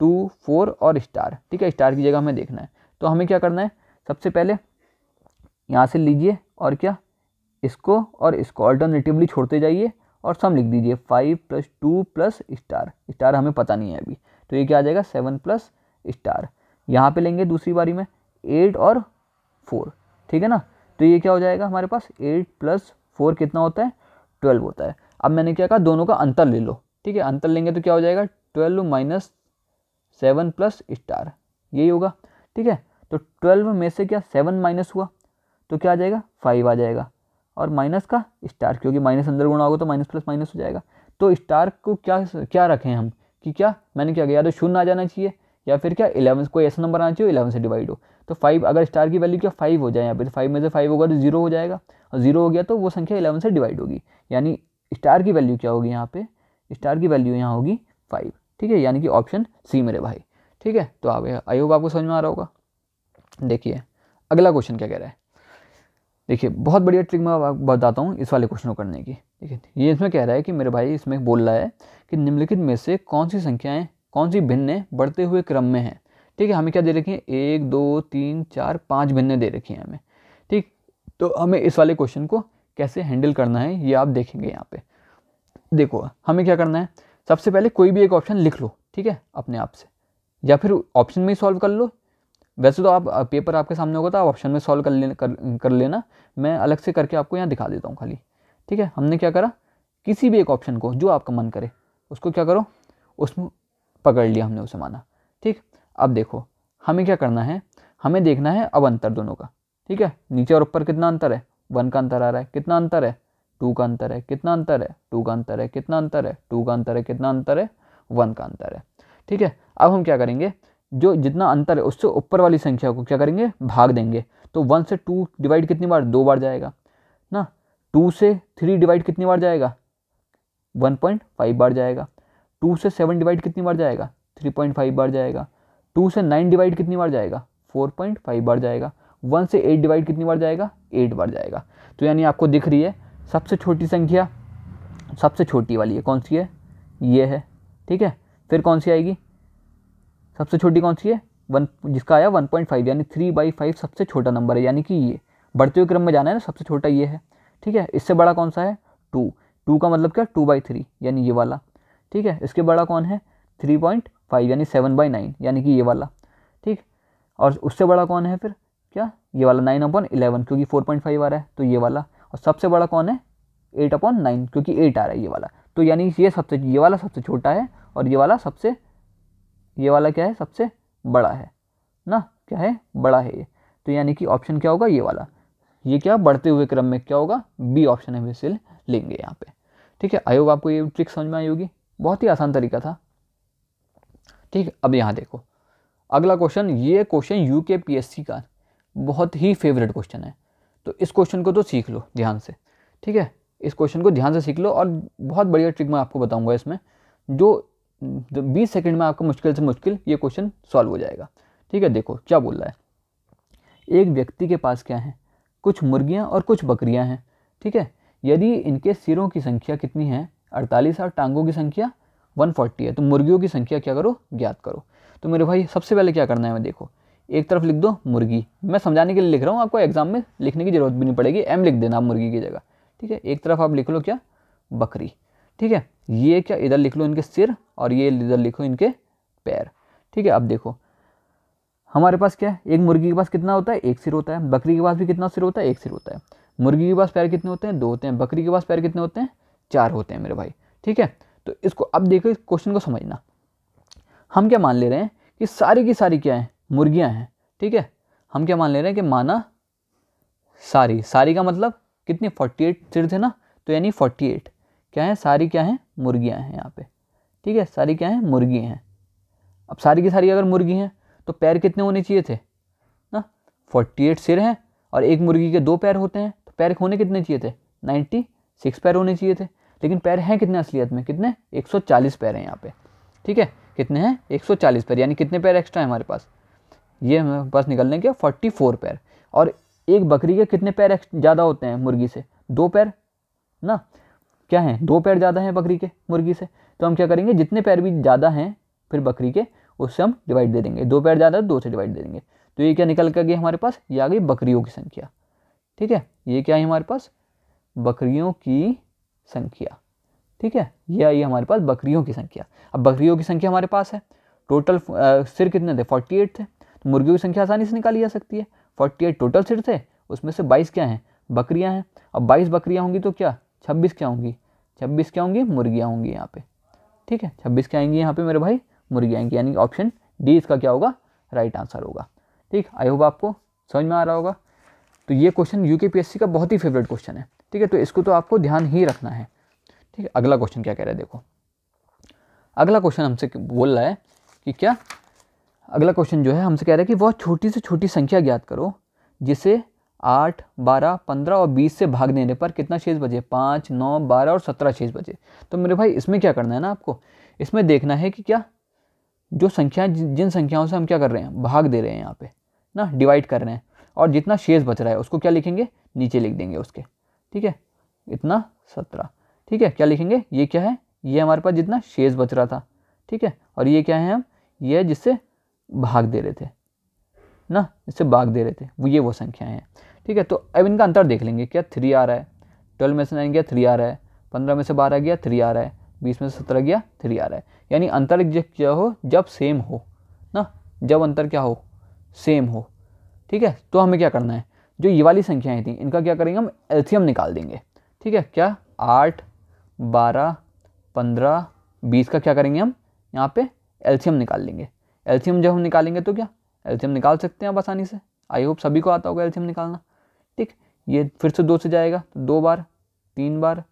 2 4 और स्टार, ठीक है, स्टार की जगह हमें देखना है, तो हमें क्या करना है, सबसे पहले यहाँ से लीजिए और क्या इसको और इसको अल्टरनेटिवली छोड़ते जाइए और सम लिख दीजिए 5 + 2 + स्टार, स्टार हमें पता नहीं है अभी, तो ये क्या आ जाएगा 7 + स्टार। यहाँ पे लेंगे दूसरी बारी में 8 और 4, ठीक है ना, तो ये क्या हो जाएगा हमारे पास 8 + 4 कितना होता है 12 होता है। अब मैंने क्या कहा दोनों का अंतर ले लो, ठीक है, अंतर लेंगे तो क्या हो जाएगा 12 - 7 + स्टार, यही होगा। ठीक है, तो 12 में से क्या 7 माइनस हुआ तो क्या आ जाएगा 5 आ जाएगा, और माइनस का स्टार, क्योंकि माइनस अंदर गुणा होगा तो माइनस प्लस माइनस हो जाएगा। तो स्टार को क्या क्या रखें हम कि क्या मैंने क्या किया, या तो शून्य आ जाना चाहिए या फिर क्या 11 कोई ऐसा नंबर आना चाहिए 11 से डिवाइड हो। तो 5 अगर स्टार की वैल्यू क्या 5 हो जाए यहाँ पे, तो 5 में से 5 होगा तो 0 हो जाएगा, और 0 हो गया तो वो संख्या 11 से डिवाइड होगी, यानी स्टार की वैल्यू क्या होगी यहाँ पे, स्टार की वैल्यू यहाँ होगी 5। ठीक है, यानी कि ऑप्शन सी मेरे भाई। ठीक है, तो आई होप आपको समझ में आ रहा होगा। देखिए अगला क्वेश्चन क्या कह रहा है। देखिए बहुत बढ़िया ट्रिक मैं आपको बताता हूँ इस वाले क्वेश्चन को करने की। ठीक है, ये इसमें कह रहा है कि मेरे भाई इसमें बोल रहा है कि निम्नलिखित में से कौन सी संख्याएं, कौन सी भिन्नें बढ़ते हुए क्रम में हैं। ठीक है, हमें क्या दे रखी है, 1 2 3 4 5 भिन्नें दे रखी हैं हमें। ठीक, तो हमें इस वाले क्वेश्चन को कैसे हैंडल करना है ये आप देखेंगे यहाँ पे। देखो हमें क्या करना है, सबसे पहले कोई भी एक ऑप्शन लिख लो, ठीक है, अपने आप से, या फिर ऑप्शन में ही सॉल्व कर लो। वैसे तो आप पेपर आपके सामने होगा तो आप ऑप्शन में सॉल्व कर लेना, मैं अलग से करके आपको यहाँ दिखा देता हूँ खाली। ठीक है, हमने क्या करा, किसी भी एक ऑप्शन को जो आपका मन करे उसको क्या करो, उसमें पकड़ लिया हमने, उसे माना। ठीक, अब देखो हमें क्या करना है, हमें देखना है अब अंतर दोनों का। ठीक है, नीचे और ऊपर कितना अंतर है, 1 का अंतर आ रहा है, कितना अंतर है, 2 का अंतर है, कितना अंतर है, 2 का अंतर है, कितना अंतर है, 2 का अंतर है, कितना अंतर है, 1 का अंतर है। ठीक है, अब हम क्या करेंगे, जो जितना अंतर है उससे ऊपर वाली संख्या को क्या करेंगे, भाग देंगे। तो 1 से 2 डिवाइड कितनी बार, 2 बार जाएगा ना। 2 से 3 डिवाइड कितनी बार जाएगा, 1.5 बार जाएगा। 2 से 7 डिवाइड कितनी बार जाएगा, 3.5 बार जाएगा। 2 से 9 डिवाइड कितनी बार जाएगा, 4.5 बार जाएगा। 1 से 8 डिवाइड कितनी बार जाएगा, 8 बार जाएगा। तो यानी आपको दिख रही है सबसे छोटी संख्या, सबसे छोटी वाली है कौन सी है, ये है। ठीक है, फिर कौन सी आएगी, सबसे छोटी कौन सी है, 1, जिसका आया 1.5, यानी 3/5 सबसे छोटा नंबर है, यानी कि ये बढ़ते हुए क्रम में जाना है ना, सबसे छोटा ये है। ठीक है, इससे बड़ा कौन सा है, 2, 2 का मतलब क्या 2/3, यानी ये वाला। ठीक है, इसके बड़ा कौन है 3.5, यानी 7/9, यानी कि ये वाला। ठीक, और उससे बड़ा कौन है फिर क्या, ये वाला 9/11, क्योंकि 4.5 आ रहा है तो ये वाला। और सबसे बड़ा कौन है 8/9, क्योंकि 8 आ रहा है ये वाला। तो यानी ये वाला सबसे छोटा है, और ये वाला क्या है, सबसे बड़ा है ना, क्या है, बड़ा है ये। तो यानी कि ऑप्शन क्या होगा, ये वाला। ये क्या बढ़ते हुए क्रम में क्या होगा, बी ऑप्शन है, वैसे लेंगे यहाँ पे। ठीक है, आई होप आपको ये ट्रिक समझ में आई होगी, बहुत ही आसान तरीका था। ठीक है, अब यहाँ देखो अगला क्वेश्चन, ये क्वेश्चन यूकेपीएससी का बहुत ही फेवरेट क्वेश्चन है, तो इस क्वेश्चन को तो सीख लो ध्यान से। ठीक है, इस क्वेश्चन को ध्यान से सीख लो, और बहुत बढ़िया ट्रिक मैं आपको बताऊंगा इसमें, जो 20 सेकंड में आपका मुश्किल से मुश्किल ये क्वेश्चन सॉल्व हो जाएगा। ठीक है, देखो क्या बोल रहा है, एक व्यक्ति के पास क्या है, कुछ मुर्गियां और कुछ बकरियां हैं। ठीक है, यदि इनके सिरों की संख्या कितनी है 48 और टांगों की संख्या 140 है, तो मुर्गियों की संख्या क्या करो, ज्ञात करो। तो मेरे भाई सबसे पहले क्या करना है, मैं देखो एक तरफ लिख दो मुर्गी, मैं समझाने के लिए लिख रहा हूँ, आपको एग्जाम में लिखने की जरूरत भी नहीं पड़ेगी, एम लिख देना आप मुर्गी की जगह। ठीक है, एक तरफ आप लिख लो क्या, बकरी। ठीक है, ये क्या इधर लिख लो इनके सिर, और ये इधर लिखो इनके पैर। ठीक है, अब देखो हमारे पास क्या है, एक मुर्गी के पास कितना होता है, एक सिर होता है, बकरी के पास भी कितना सिर होता है, एक सिर होता है। मुर्गी के पास पैर कितने होते हैं, 2 होते हैं, बकरी के पास पैर कितने होते हैं, 4 होते हैं मेरे भाई। ठीक है, तो इसको अब देखो, इस क्वेश्चन को समझना, हम क्या मान ले रहे हैं कि सारी की सारी क्या है, मुर्गियां हैं। ठीक है, हम क्या मान ले रहे हैं कि माना सारी का मतलब कितनी 48 सिर थे ना, तो यानी 48 क्या है, सारी क्या है, मुर्गियां हैं यहाँ पे। ठीक है, सारी क्या है, मुर्गी हैं। अब सारी की सारी अगर मुर्गी हैं तो पैर कितने होने चाहिए थे ना, 48 सिर हैं, और एक मुर्गी के 2 पैर होते हैं, तो पैर होने कितने चाहिए थे, 96 पैर होने चाहिए थे। लेकिन पैर हैं कितने असलियत में, कितने, 140 पैर हैं यहाँ पे। ठीक है, कितने हैं, 140 पैर, यानी कितने पैर एक्स्ट्रा है हमारे पास, ये हमारे पास निकलने के 44 पैर। और एक बकरी के कितने पैर ज़्यादा होते हैं मुर्गी से, 2 पैर ना, क्या है, 2 पैर ज़्यादा हैं बकरी के मुर्गी से। तो हम क्या करेंगे, जितने पैर भी ज़्यादा हैं फिर बकरी के, उससे हम डिवाइड दे देंगे, 2 पैर ज़्यादा है 2 से डिवाइड दे देंगे। तो ये क्या निकल कर गई हमारे पास, ये आ गई बकरियों की संख्या। ठीक है, ये क्या है हमारे पास, बकरियों की संख्या। ठीक है, ये आई हमारे पास बकरियों की संख्या। अब बकरियों की संख्या हमारे पास है, टोटल सिर कितने थे, 48 थे, तो मुर्गियों की संख्या आसानी से निकाली जा सकती है। 48 टोटल सिर थे, उसमें से 22 क्या हैं, बकरियां हैं। अब 22 बकरियां होंगी तो क्या 26 क्या होंगी, 26 क्या होंगी, मुर्गियां होंगी यहाँ पे। ठीक है, 26 क्या आएंगी यहाँ पे मेरे भाई, मुर्गियां आएंगी, यानी ऑप्शन डी इसका क्या होगा, राइट आंसर होगा। ठीक, आई होप आपको समझ में आ रहा होगा। तो ये क्वेश्चन यूकेपीएससी का बहुत ही फेवरेट क्वेश्चन है। ठीक है, तो इसको तो आपको ध्यान ही रखना है। ठीक है, अगला क्वेश्चन क्या कह रहा है, देखो अगला क्वेश्चन हमसे बोल रहा है कि क्या अगला क्वेश्चन जो है हमसे कह रहा है कि वह छोटी से छोटी संख्या ज्ञात करो जिसे 8, 12, 15 और 20 से भाग देने पर कितना शेष बचे, 5, 9, 12 और 17 शेष बचे। तो मेरे भाई इसमें क्या करना है ना, आपको इसमें देखना है कि क्या जो संख्या, जिन संख्याओं से हम क्या कर रहे हैं, भाग दे रहे हैं यहाँ पे ना, डिवाइड कर रहे हैं, और जितना शेष बच रहा है उसको क्या लिखेंगे, नीचे लिख देंगे उसके, ठीक है, इतना 17, ठीक है, क्या लिखेंगे, ये क्या है, ये हमारे पास जितना शेष बच रहा था, ठीक है, और ये क्या है, हम ये जिससे भाग दे रहे थे ना, जिससे भाग दे रहे थे वो संख्याएं हैं, ठीक है। तो अब इनका अंतर देख लेंगे, क्या 3 आ रहा है, 12 में से 9 गया 3 आ रहा है, 15 में से 12 गया 3 आ रहा है, 20 में से 17 गया 3 आ रहा है। यानी अंतर क्या हो, जब सेम हो ना, जब अंतर क्या हो, सेम हो, ठीक है। तो हमें क्या करना है, जो ये वाली संख्याएं थी इनका क्या करेंगे, हम एलसीएम निकाल देंगे, ठीक है। क्या 8, 12, 15, 20 का क्या करेंगे, हम यहाँ पे एलसीएम निकाल लेंगे। एलसीएम जब हम निकालेंगे तो क्या एलसीएम निकाल सकते हैं आप आसानी से, आई होप सभी को आता होगा एलसीएम निकालना, ठीक। ये फिर से 2 से जाएगा तो 2 बार, 3 बार,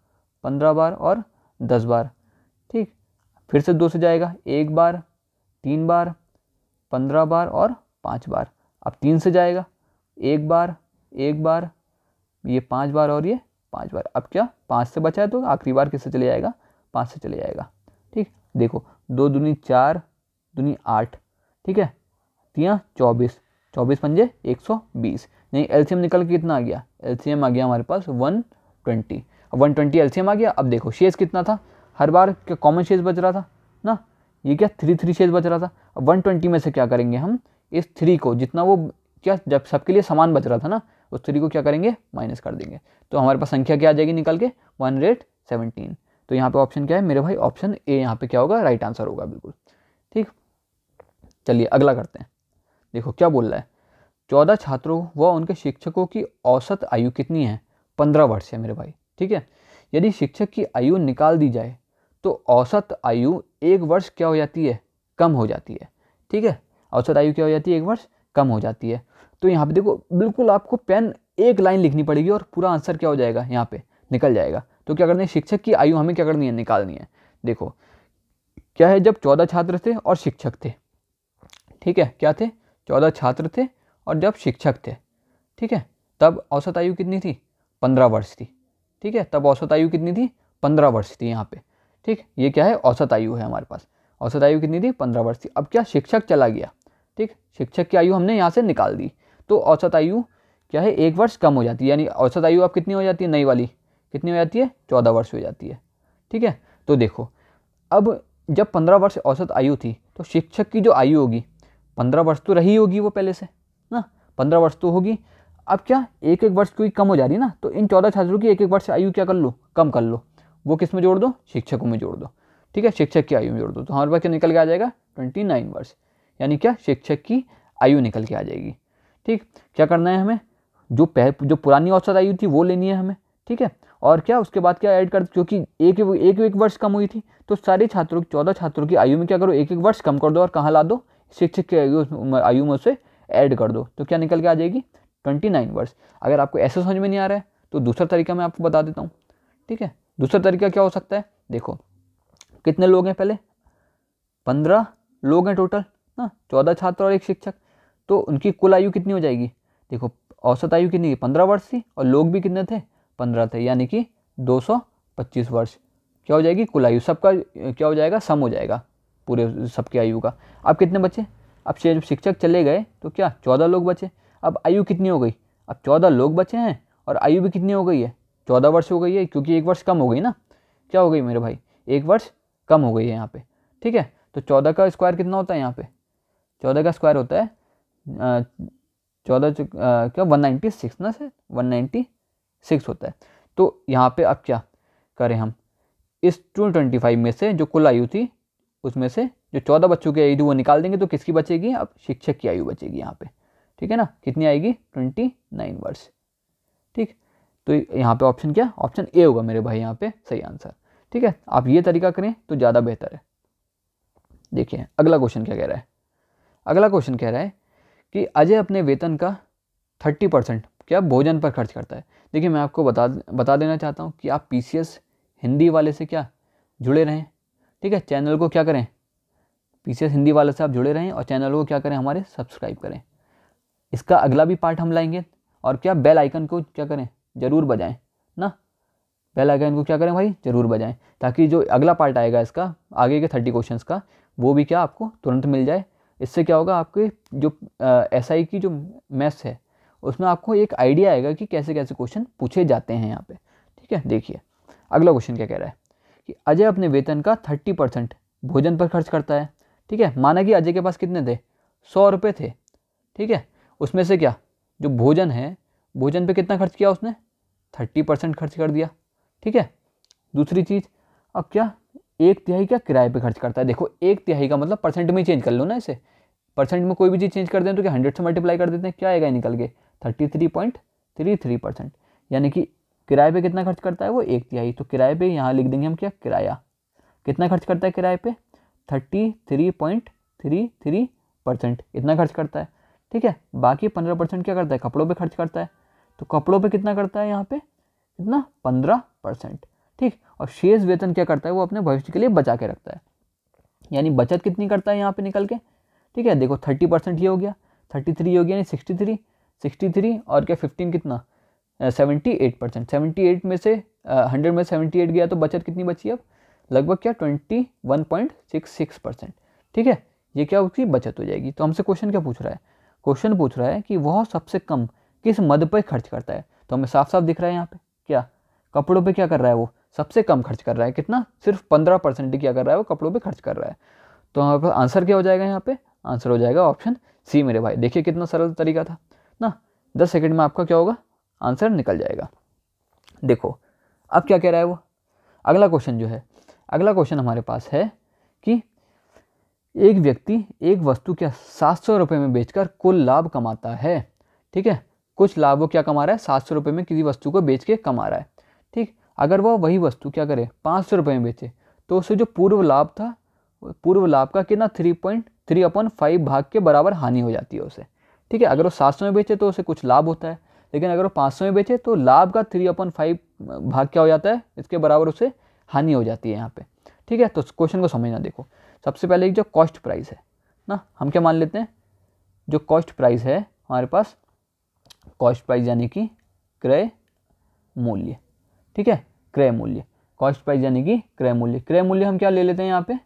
15 बार और 10 बार, ठीक। फिर से 2 से जाएगा 1 बार, 3 बार, 15 बार और 5 बार। अब 3 से जाएगा 1 बार, 1 बार, ये 5 बार और ये 5 बार। अब क्या 5 से बचा है तो आखिरी बार किससे चले जाएगा, 5 से चले जाएगा, ठीक। देखो 2 दूनी 4, दूनी 8, ठीक है, 3 24, 24 पंजे 120, नहीं एलसीएम निकल के कितना आ गया, एलसीएम आ गया हमारे पास 120। अब 120 एलसीएम आ गया। अब देखो शेष कितना था, हर बार क्या कॉमन शेष बच रहा था ना, ये क्या 3 शेष बच रहा था। अब 120 में से क्या करेंगे, हम इस 3 को, जितना वो क्या जब सबके लिए समान बच रहा था ना, उस 3 को क्या करेंगे, माइनस कर देंगे। तो हमारे पास संख्या क्या आ जाएगी निकल के, 117। तो यहाँ पे ऑप्शन क्या है मेरे भाई, ऑप्शन ए यहाँ पे क्या होगा, राइट आंसर होगा बिल्कुल, ठीक। चलिए अगला करते हैं। देखो क्या बोल रहा है, 14 छात्रों व उनके शिक्षकों की औसत आयु कितनी है, 15 वर्ष है मेरे भाई, ठीक है। यदि शिक्षक की आयु निकाल दी जाए तो औसत आयु 1 वर्ष क्या हो जाती है, कम हो जाती है, ठीक है। औसत आयु क्या हो जाती है, 1 वर्ष कम हो जाती है। तो यहाँ पे देखो बिल्कुल आपको पेन एक लाइन लिखनी पड़ेगी और पूरा आंसर क्या हो जाएगा, यहाँ पे निकल जाएगा। तो क्या करना है, शिक्षक की आयु हमें क्या करनी है, निकालनी है। देखो क्या है, जब 14 छात्र थे और शिक्षक थे, ठीक है, क्या थे, 14 छात्र थे और जब शिक्षक थे, ठीक है, तब औसत आयु कितनी थी, 15 वर्ष थी, ठीक है। तब औसत आयु कितनी थी, 15 वर्ष थी यहाँ पे, ठीक। ये क्या है, औसत आयु है हमारे पास, औसत आयु कितनी थी, 15 वर्ष थी। अब क्या शिक्षक चला गया, ठीक, शिक्षक की आयु हमने यहाँ से निकाल दी, तो औसत आयु क्या है, 1 वर्ष कम हो जाती है। यानी औसत आयु अब कितनी हो जाती है, नई वाली कितनी हो जाती है, 14 वर्ष हो जाती है, ठीक है। तो देखो अब जब 15 वर्ष औसत आयु थी तो शिक्षक की जो आयु होगी 15 वर्ष तो रही होगी वो पहले से ना, 15 वर्ष तो होगी। अब क्या 1-1 वर्ष की कम हो जा रही है ना, तो इन 14 छात्रों की 1-1 वर्ष आयु क्या कर लो, कम कर लो, वो किस में जोड़ दो, शिक्षकों में जोड़ दो, ठीक है, शिक्षक की आयु में जोड़ दो। तो हमारे पास क्या निकल के आ जाएगा, 29 वर्ष, यानी क्या शिक्षक की आयु निकल के आ जाएगी, ठीक। क्या करना है हमें, जो पुरानी औसत आयु थी वो लेनी है हमें, ठीक है। और क्या उसके बाद क्या ऐड कर, क्योंकि एक वर्ष कम हुई थी तो सारे छात्रों 14 छात्रों की आयु में क्या करो, 1-1 वर्ष कम कर दो और कहाँ ला दो, शिक्षक की आयु में उसे ऐड कर दो। तो क्या निकल के आ जाएगी, 29 वर्ष। अगर आपको ऐसे समझ में नहीं आ रहा है तो दूसरा तरीका मैं आपको बता देता हूँ, ठीक है। दूसरा तरीका क्या हो सकता है, देखो कितने लोग हैं, पहले 15 लोग हैं टोटल ना, 14 छात्र और 1 शिक्षक, तो उनकी कुल आयु कितनी हो जाएगी। देखो औसत आयु कितनी थी, 15 वर्ष थी, और लोग भी कितने थे, 15 थे, यानी कि 225 वर्ष क्या हो जाएगी कुल आयु। सबका क्या हो जाएगा, सम हो जाएगा पूरे सबकी आयु का। अब कितने बचे, अब जब शिक्षक चले गए तो क्या 14 लोग बचे। अब आयु कितनी हो गई, अब 14 लोग बचे हैं और आयु भी कितनी हो गई है, 14 वर्ष हो गई है, क्योंकि 1 वर्ष कम हो गई ना, क्या हो गई मेरे भाई, 1 वर्ष कम हो गई है यहाँ पे, ठीक है। तो 14 का स्क्वायर कितना होता है यहाँ पे, 14 का स्क्वायर होता है 14 क्या 196 ना सर, 196 होता है। तो यहाँ पे अब क्या करें हम, इस 225 में से जो कुल आयु थी उसमें से जो 14 बच्चों की आयु थी वो निकाल देंगे, तो किसकी बचेगी, अब शिक्षक की आयु बचेगी यहाँ पे, ठीक है ना, कितनी आएगी, 29 वर्ष, ठीक। तो यहाँ पे ऑप्शन क्या, ऑप्शन ए होगा मेरे भाई यहाँ पे सही आंसर, ठीक है। आप ये तरीका करें तो ज़्यादा बेहतर है। देखिए अगला क्वेश्चन क्या कह रहा है, अगला क्वेश्चन कह रहा है कि अजय अपने वेतन का 30% क्या भोजन पर खर्च करता है। देखिए मैं आपको बता देना चाहता हूँ कि आप PCS हिंदी वाले से क्या जुड़े रहें, ठीक है। चैनल को क्या करें, PCS हिंदी वाले से आप जुड़े रहें और चैनल को क्या करें, हमारे सब्सक्राइब करें। इसका अगला भी पार्ट हम लाएंगे, और क्या बेल आइकन को क्या करें, ज़रूर बजाएं ना, बेल आइकन को क्या करें भाई, ज़रूर बजाएं, ताकि जो अगला पार्ट आएगा इसका आगे के 30 क्वेश्चंस का वो भी क्या आपको तुरंत मिल जाए। इससे क्या होगा, आपके जो SI की जो मैथ्स है उसमें आपको एक आइडिया आएगा कि कैसे कैसे क्वेश्चन पूछे जाते हैं यहाँ पे। ठीक है, देखिए अगला क्वेश्चन क्या कह रहा है कि अजय अपने वेतन का 30% भोजन पर खर्च करता है। ठीक है, माना कि अजय के पास कितने थे, 100 रुपये थे। ठीक है, उसमें से क्या जो भोजन है, भोजन पे कितना खर्च किया उसने, 30% खर्च कर दिया। ठीक है, दूसरी चीज़, अब क्या 1/3 क्या किराए पे खर्च करता है। देखो 1/3 का मतलब परसेंट में चेंज कर लो ना, इसे परसेंट में कोई भी चीज़ चेंज कर दें तो क्या 100 से मल्टीप्लाई कर देते हैं, क्या आएगा निकल के 33.33%। यानी कि किराए पे कितना खर्च करता है वो, 1/3। तो किराए पे यहाँ लिख देंगे हम क्या, किराया कितना खर्च करता है किराए पे, 33.33% इतना खर्च करता है। ठीक है, बाकी 15% क्या करता है, कपड़ों पे खर्च करता है। तो कपड़ों पे कितना करता है यहाँ पे, कितना, 15%। ठीक, और शेष वेतन क्या करता है, वो अपने भविष्य के लिए बचा के रखता है। यानी बचत कितनी करता है यहाँ पे निकल के। ठीक है, देखो 30% ये हो गया, 33 हो गया, यानी 63 और क्या 15 कितना, 78%। 78 में से 100 में 78 गया तो बचत कितनी बची अब, लगभग क्या 21.66%। ठीक है, ये क्या उसकी बचत हो जाएगी। तो हमसे क्वेश्चन क्या पूछ रहा है, क्वेश्चन पूछ रहा है कि वह सबसे कम किस मद पर खर्च करता है। तो हमें साफ साफ दिख रहा है यहाँ पे, क्या कपड़ों पे क्या कर रहा है, वो सबसे कम खर्च कर रहा है, कितना, सिर्फ 15% ही क्या कर रहा है, वो कपड़ों पे खर्च कर रहा है। तो हमारे पास आंसर क्या हो जाएगा यहाँ पे, आंसर हो जाएगा ऑप्शन सी मेरे भाई। देखिए कितना सरल तरीका था ना, 10 सेकंड में आपका क्या होगा, आंसर निकल जाएगा। देखो अब क्या कह रहा है वो, अगला क्वेश्चन जो है, अगला क्वेश्चन हमारे पास है कि एक व्यक्ति एक वस्तु क्या 700 रुपये में बेचकर कुल लाभ कमाता है। ठीक है, कुछ लाभ वो क्या कमा रहा है, 700 रुपये में किसी वस्तु को बेच के कमा रहा है। ठीक, अगर वह वही वस्तु क्या करे 500 रुपये में बेचे तो उसे जो पूर्व लाभ था, पूर्व लाभ का कितना 3.3/5 भाग के बराबर हानि हो जाती है उसे। ठीक है, अगर वो 700 में बेचे तो उसे कुछ लाभ होता है, लेकिन अगर वो 500 में बेचे तो लाभ का 3/5 भाग क्या हो जाता है, इसके बराबर उसे हानि हो जाती है यहाँ पे। ठीक है, तो क्वेश्चन को समझना। देखो सबसे पहले जो कॉस्ट प्राइस है ना, हम क्या मान लेते हैं, जो कॉस्ट प्राइस है हमारे पास, कॉस्ट प्राइस यानी कि क्रय मूल्य। ठीक है, क्रय मूल्य, कॉस्ट प्राइस यानी कि क्रय मूल्य। क्रय मूल्य हम क्या ले लेते हैं यहाँ पे,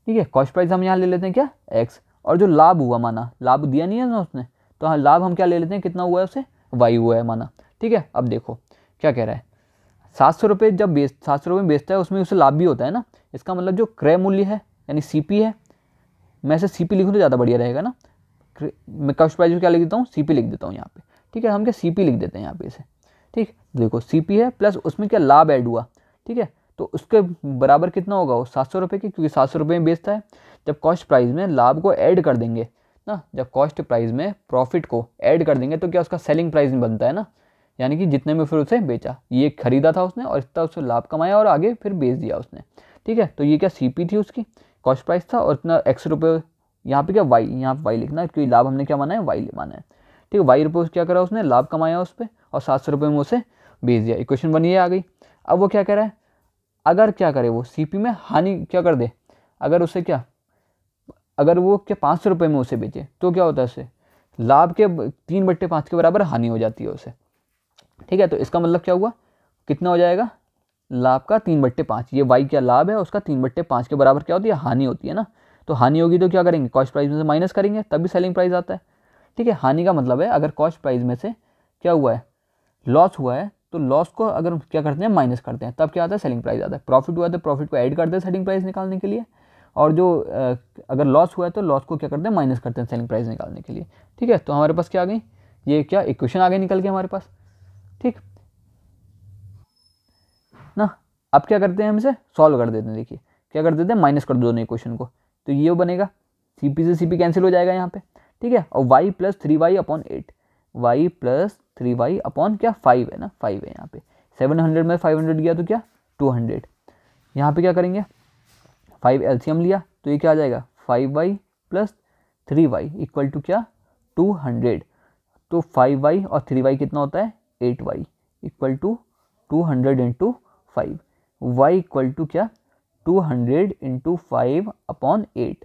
ठीक है, कॉस्ट प्राइस हम यहाँ ले लेते हैं क्या, x, और जो लाभ हुआ, माना लाभ दिया नहीं है ना उसने, तो हाँ लाभ हम क्या ले लेते हैं, कितना हुआ है उसे, y हुआ है माना। ठीक है, अब देखो क्या कह रहा है, 700 रुपये जब 700 रुपये में बेचता है उसमें उसे लाभ भी होता है ना, इसका मतलब जो क्रय मूल्य है यानी CP है, मैं इसे CP लिखूँ तो ज़्यादा बढ़िया रहेगा ना, मैं कॉस्ट प्राइस को क्या लिख देता हूँ, CP लिख देता हूँ यहाँ पे। ठीक है, हम क्या CP लिख देते हैं यहाँ पे इसे। ठीक, देखो CP है प्लस उसमें क्या लाभ ऐड हुआ। ठीक है, तो उसके बराबर कितना होगा वो 700 रुपये की, क्योंकि 700 रुपये में बेचता है। जब कॉस्ट प्राइस में लाभ को ऐड कर देंगे ना, जब कॉस्ट प्राइस में प्रॉफिट को ऐड कर देंगे तो क्या उसका सेलिंग प्राइस में बनता है ना, यानी कि जितने में फिर उसे बेचा, ये खरीदा था उसने और इतना उससे लाभ कमाया और आगे फिर बेच दिया उसने। ठीक है, तो ये क्या CP थी उसकी, कॉस्ट प्राइस था, और इतना x रुपये, यहाँ पे क्या y, यहाँ पे y लिखना है क्योंकि लाभ हमने क्या माना है, y माना है। ठीक है, y रुपये क्या करा उसने, लाभ कमाया उस पर और 700 रुपये में उसे बेच दिया। इक्वेशन बनी आ गई। अब वो क्या कह रहा है, अगर क्या करे वो CP में हानि क्या कर दे, अगर उसे क्या, अगर वो क्या 500 रुपये में उसे बेचे तो क्या होता है, उसे लाभ के 3/5 के बराबर हानि हो जाती है उसे। ठीक है, तो इसका मतलब क्या हुआ, कितना हो जाएगा, लाभ का 3/5, ये y क्या लाभ है उसका 3/5 के बराबर क्या होती है, हानि होती है ना। तो हानि होगी तो क्या करेंगे, कॉस्ट प्राइस में से माइनस करेंगे तभी सेलिंग प्राइस आता है। ठीक है, हानि का मतलब है अगर कॉस्ट प्राइस में से क्या हुआ है, लॉस हुआ है, तो लॉस को अगर क्या करते हैं, माइनस करते हैं, तब क्या आता है, सेलिंग प्राइस आता है। प्रॉफिट हुआ है तो प्रॉफिट को ऐड करते हैं सेलिंग प्राइस निकालने के लिए, और जो अगर लॉस हुआ है तो लॉस को क्या करते हैं, माइनस करते हैं सेलिंग प्राइस निकालने के लिए। ठीक है, तो हमारे पास क्या आ गई, ये क्या इक्वेशन आ गई निकल के हमारे पास। ठीक ना, अब क्या करते हैं, हम इसे सॉल्व कर देते हैं। देखिए क्या कर देते हैं, माइनस कर दो दोनों इक्वेशन को, तो ये बनेगा CP से CP कैंसिल हो जाएगा यहाँ पे। ठीक है, और y + 3y/8, y + 3y upon क्या 5 है ना, 5 है यहाँ पे। 700 में 500 गया तो क्या 200, यहाँ पे क्या करेंगे 5 LCM लिया तो ये क्या आ जाएगा 5y + 3y = क्या 200। तो 5y और 3y कितना होता है 8y = 200 × 5, y = क्या 200 इंटू 5/8।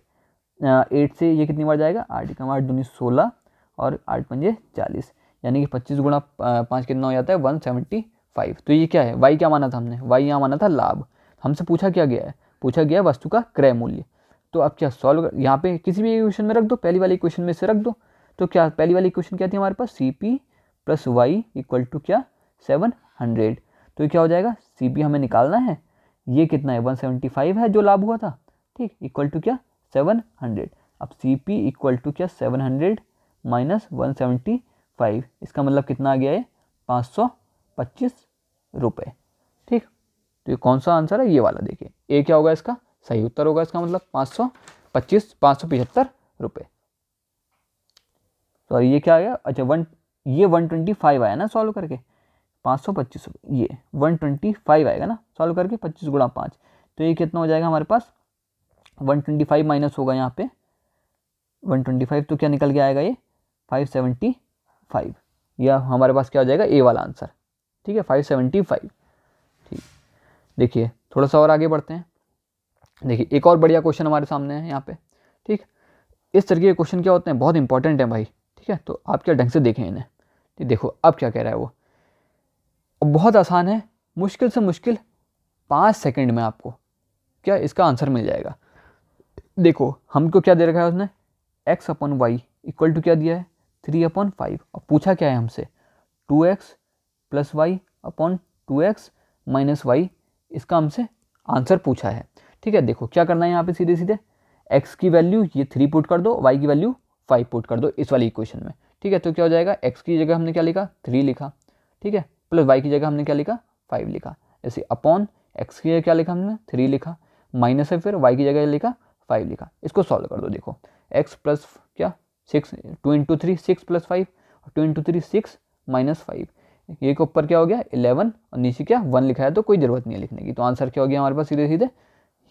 8 से ये कितनी बार जाएगा, 8 का 8 दूनी 16 और 8 पंजे 40, यानी कि 25 गुणा 5 कितना हो जाता है 175। तो ये क्या है, y क्या माना था हमने, y यहाँ माना था लाभ। हमसे पूछा क्या गया है, पूछा गया है वस्तु का क्रय मूल्य। तो अब क्या सॉल्व, यहाँ पे किसी भी इक्वेशन में रख दो, पहली वाली इक्वेशन में से रख दो। तो क्या पहली वाली इक्वेशन क्या थी हमारे पास, CP plus Y equal to क्या 700। तो ये क्या हो जाएगा, CP हमें निकालना है, ये कितना है 175 है जो लाभ हुआ था, ठीक, इक्वल टू क्या 700। अब CP इक्वल टू क्या 700 माइनस 175, इसका मतलब कितना आ गया है 525 रुपये, ठीक। तो ये कौन सा आंसर है, ये वाला देखिए, ए क्या होगा इसका सही उत्तर होगा, इसका मतलब 575 रुपये। तो ये क्या आया, अच्छा ये 125 आया ना सॉल्व करके, 525 रुपये, ये 125 आएगा ना सॉल्व करके 25 गुणा 5। तो ये कितना हो जाएगा हमारे पास 125 माइनस होगा यहाँ पे 125, तो क्या निकल के आएगा ये 575, या हमारे पास क्या हो जाएगा ए वाला आंसर, ठीक है 575, ठीक। देखिए थोड़ा सा और आगे बढ़ते हैं, देखिए एक और बढ़िया क्वेश्चन हमारे सामने है यहाँ पे, ठीक। इस तरीके के क्वेश्चन क्या होते हैं, बहुत इंपॉर्टेंट है भाई, ठीक है। तो आप क्या ढंग से देखें इन्हें, ठीक। देखो अब क्या कह रहा है वो, बहुत आसान है, मुश्किल से मुश्किल 5 सेकंड में आपको क्या इसका आंसर मिल जाएगा। देखो हमको क्या दे रखा है उसने, x/y इक्वल टू क्या दिया है 3/5, और पूछा क्या है हमसे 2x plus Y upon 2x minus Y, इसका हमसे आंसर पूछा है, ठीक है। देखो क्या करना है यहाँ पे, सीधे सीधे x की वैल्यू ये 3 पुट कर दो, y की वैल्यू 5 पुट कर दो इस वाली इक्वेशन में, ठीक है। तो क्या हो जाएगा, x की जगह हमने क्या लिखा 3 लिखा, ठीक है, प्लस y की जगह हमने क्या लिखा 5 लिखा, ऐसे अपॉन x की जगह क्या लिखा हमने 3 लिखा, माइनस है फिर y की जगह लिखा 5 लिखा। इसको सॉल्व कर दो, देखो x प्लस क्या 6, 2 इंटू 3 6 प्लस 5, और 2 इंटू 3 6 माइनस 5, ये के ऊपर क्या हो गया 11 और नीचे क्या 1 लिखा है, तो कोई ज़रूरत नहीं है लिखने की। तो आंसर क्या हो गया हमारे पास, सीधे सीधे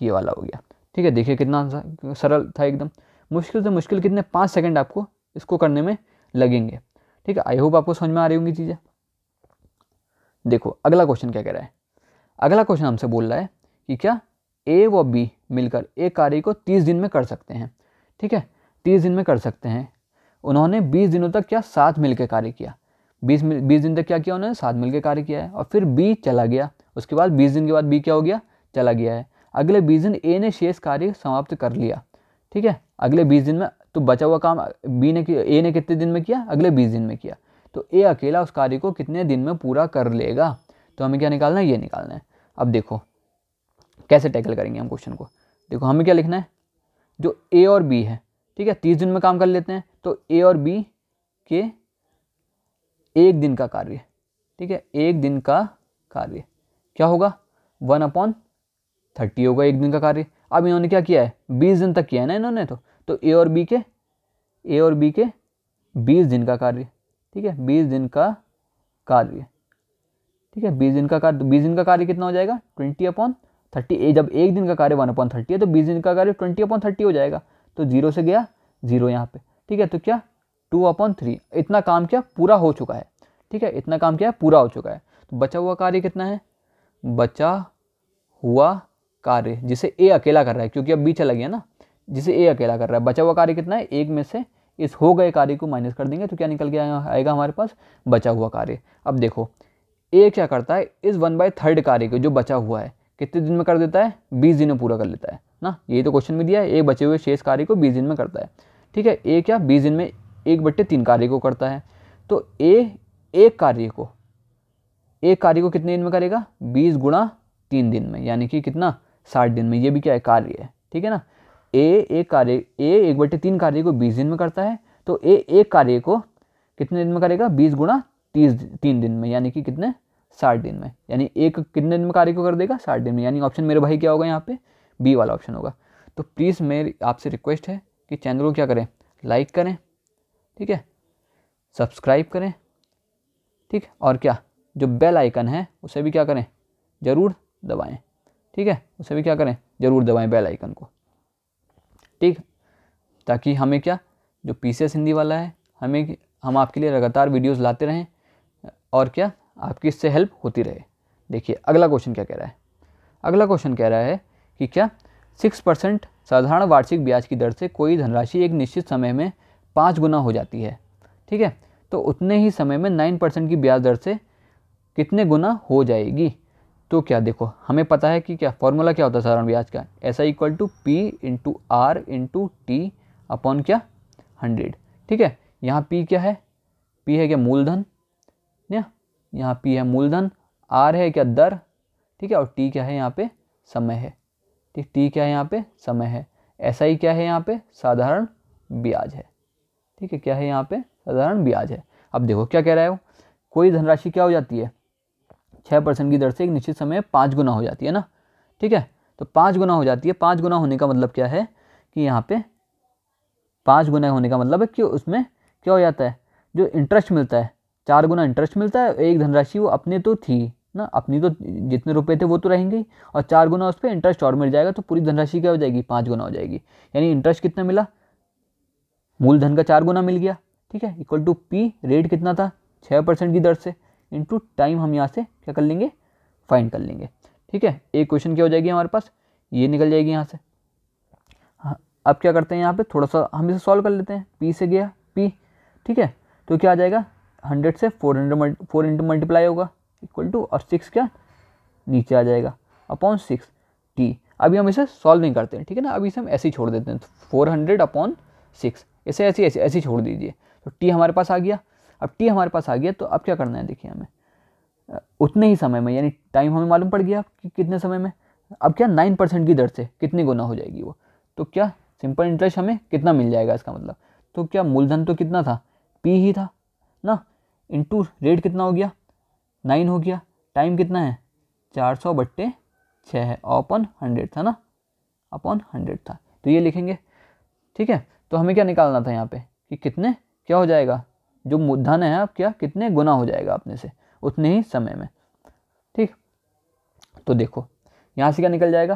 ये वाला हो गया, ठीक है। देखिए कितना आंसर सरल था एकदम, मुश्किल से मुश्किल कितने 5 सेकंड आपको इसको करने में लगेंगे, ठीक है। आई होप आपको समझ में आ रही होंगी चीज़ें। देखो अगला क्वेश्चन क्या कह रहा है, अगला क्वेश्चन हमसे बोल रहा है कि क्या ए व बी मिलकर एक कार्य को 30 दिन में कर सकते हैं, ठीक है, 30 दिन में कर सकते हैं। उन्होंने 20 दिनों तक क्या साथ मिलकर कार्य किया, 20 दिन तक क्या किया उन्होंने साथ मिलकर कार्य किया है, और फिर बी चला गया, उसके बाद 20 दिन के बाद बी क्या हो गया चला गया है। अगले 20 दिन ए ने शेष कार्य समाप्त कर लिया, ठीक है, अगले 20 दिन में। तो बचा हुआ काम ए ने कितने दिन में किया, अगले 20 दिन में किया। तो ए अकेला उस कार्य को कितने दिन में पूरा कर लेगा, तो हमें क्या निकालना है, ये निकालना है। अब देखो कैसे टैकल करेंगे हम क्वेश्चन को, देखो हमें क्या लिखना है, जो ए और बी है, ठीक है, 30 दिन में काम कर लेते हैं, तो ए और बी के 1 दिन का कार्य, ठीक है, 1 दिन का कार्य क्या होगा 1/30 होगा 1 दिन का कार्य। अब इन्होंने क्या किया है 20 दिन तक किया है ना इन्होंने, तो ए और बी के 20 दिन का कार्य, ठीक है, 20 दिन का कार्य, ठीक है, 20 दिन का कार्य। तो 20 दिन का कार्य कितना हो जाएगा 20/30, जब 1 दिन का कार्य 1/30 है तो 20 दिन का कार्य 20/30 हो जाएगा। तो 0 से गया 0 यहाँ पे, ठीक है। तो क्या 2/3, इतना काम क्या पूरा हो चुका है, ठीक है, इतना काम क्या है पूरा हो चुका है। तो बचा हुआ कार्य कितना है, बचा हुआ कार्य जिसे ए अकेला कर रहा है, क्योंकि अब बी चला गया ना, जिसे ए अकेला कर रहा है, बचा हुआ कार्य कितना है, एक में से इस हो गए कार्य को माइनस कर देंगे, तो क्या निकल के आएगा हमारे पास बचा हुआ कार्य। अब देखो ए क्या करता है, इस 1/3 कार्य को जो बचा हुआ है कितने दिन में कर देता है, 20 दिन में पूरा कर लेता है ना, यही तो क्वेश्चन में दिया है, एक बचे हुए शेष कार्य को 20 दिन में करता है, ठीक है। ए क्या 20 दिन में 1/3 कार्य को करता है, तो ए एक कार्य को कितने दिन में करेगा 20 गुणा 3 दिन में, यानी कि कितना 60 दिन में, ये भी क्या है कार्य है, ठीक है ना। ए 1/3 कार्य को 20 दिन में करता है, तो ए एक कार्य को कितने दिन में करेगा 20 गुणा 3 दिन में, यानी कि कितने 60 दिन में, यानी एक कितने दिन में कार्य को कर देगा 60 दिन में, यानी ऑप्शन मेरे भाई क्या होगा यहाँ पे बी वाला ऑप्शन होगा। तो प्लीज़ मेरी आपसे रिक्वेस्ट है कि चैनल को क्या करें, लाइक करें, ठीक है, सब्सक्राइब करें, ठीक, और क्या जो बेल आइकन है उसे भी क्या करें ज़रूर दबाएं, ठीक है, उसे भी क्या करें ज़रूर दबाएं बेल आइकन को, ठीक, ताकि हमें क्या जो PCS हिंदी वाला है हम आपके लिए लगातार वीडियोस लाते रहें, और क्या आपकी इससे हेल्प होती रहे। देखिए अगला क्वेश्चन क्या कह रहा है, अगला क्वेश्चन कह रहा है कि क्या 6% साधारण वार्षिक ब्याज की दर से कोई धनराशि एक निश्चित समय में 5 गुना हो जाती है, ठीक है, तो उतने ही समय में 9% की ब्याज दर से कितने गुना हो जाएगी। तो क्या देखो, हमें पता है कि क्या फॉर्मूला क्या होता है साधारण ब्याज का, ऐसा equal to P into R into T upon क्या 100, ठीक है। यहाँ पी क्या है, पी है क्या मूलधन, यहाँ पी है मूलधन, आर है क्या दर, ठीक है, और टी क्या है यहाँ पे समय है, ठीक, टी क्या है यहाँ पे समय है, ऐसा ही क्या है यहाँ पे साधारण ब्याज है, ठीक है, क्या है यहाँ पे साधारण ब्याज है। अब देखो क्या कह रहा है वो, कोई धनराशि क्या हो जाती है 6% की दर से एक निश्चित समय 5 गुना हो जाती है ना, ठीक है, तो 5 गुना हो जाती है। 5 गुना होने का मतलब क्या है कि यहाँ पे 5 गुना होने का मतलब है कि उसमें क्या हो जाता है, जो इंटरेस्ट मिलता है 4 गुना इंटरेस्ट मिलता है। एक धनराशि वो अपने तो थी ना, अपनी तो जितने रुपए थे वो तो रहेंगे ही, और 4 गुना उस पर इंटरेस्ट और मिल जाएगा, तो पूरी धनराशि क्या हो जाएगी 5 गुना हो जाएगी। यानी इंटरेस्ट कितना मिला, मूलधन का 4 गुना मिल गया, ठीक है, इक्वल टू पी, रेट कितना था 6% की दर से, इंटू टाइम हम यहाँ से क्या कर लेंगे फाइंड कर लेंगे, ठीक है। एक क्वेश्चन क्या हो जाएगी हमारे पास, ये निकल जाएगी यहाँ से। हाँ, अब क्या करते हैं यहाँ पे थोड़ा सा हम इसे सॉल्व कर लेते हैं। पी से गया पी, ठीक है, तो क्या आ जाएगा 100 से 4 इंटू मल्टीप्लाई होगा इक्वल टू, और 6 क्या नीचे आ जाएगा अपॉन 6 टी। अभी हम इसे सॉल्व नहीं करते हैं, ठीक है ना, अभी इसे हम ऐसे ही छोड़ देते हैं, 400 अपॉन 6 इसे ऐसे ऐसे ही छोड़ दीजिए, तो टी हमारे पास आ गया। अब टी हमारे पास आ गया, तो अब क्या करना है देखिए हमें, उतने ही समय में, यानी टाइम हमें मालूम पड़ गया कि कितने समय में, अब क्या 9% की दर से कितनी गुना हो जाएगी वो, तो क्या सिंपल इंटरेस्ट हमें कितना मिल जाएगा इसका मतलब, तो क्या मूलधन तो कितना था पी ही था ना, इंटू रेट कितना हो गया 9 हो गया, टाइम कितना है 400/6 है, अपॉन 100 था ना, अपॉन 100 था, तो ये लिखेंगे, ठीक है। तो हमें क्या निकालना था यहाँ पे कि कितने क्या हो जाएगा, जो धन है अब क्या कितने गुना हो जाएगा अपने से उतने ही समय में, ठीक। तो देखो यहाँ से क्या निकल जाएगा,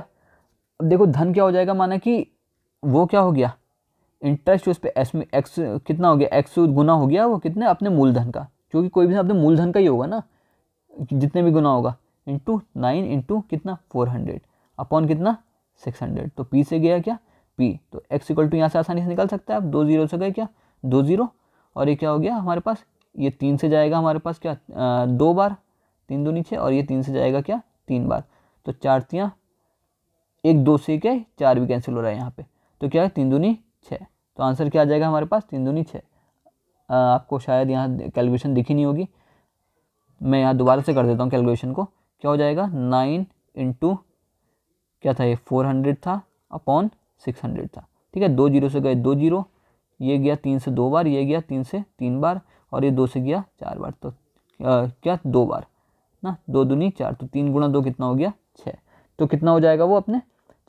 अब देखो धन क्या हो जाएगा, माना कि वो क्या हो गया इंटरेस्ट उस पर एक्स कितना हो गया, एक्स गुना हो गया वो कितने अपने मूलधन का, क्योंकि कोई भी अपने मूलधन का ही होगा ना, जितने भी गुना होगा, इंटू 9 इंटू कितना 400 अपॉन कितना 600, तो पी से गया क्या पी, तो एक्स इक्वल टू यहाँ से आसानी से निकल सकता है। अब 2 जीरो से गए क्या 2 जीरो, और ये क्या हो गया हमारे पास, ये 3 से जाएगा हमारे पास क्या 2 बार, 3 2 नीचे, और ये 3 से जाएगा क्या 3 बार, तो 4 3 1 2 से क्या 4 भी कैंसिल हो रहा है यहाँ पे, तो क्या है 3 दूनी 6, तो आंसर क्या आ जाएगा हमारे पास 3 दूनी 6। आपको शायद यहाँ कैलकुलेशन दिखी नहीं होगी, मैं यहाँ दोबारा से कर देता हूँ कैलकुलेशन को, क्या हो जाएगा 9 इंटू क्या था ये 400 था अपॉन 600 था, ठीक है, 2 जीरो से गए 2 जीरो, ये गया 3 से 2 बार, ये गया 3 से 3 बार, और ये 2 से गया 4 बार, तो क्या 2 बार ना, 2 दूनी 4, तो 3 गुना 2 कितना हो गया 6, तो कितना हो जाएगा वो अपने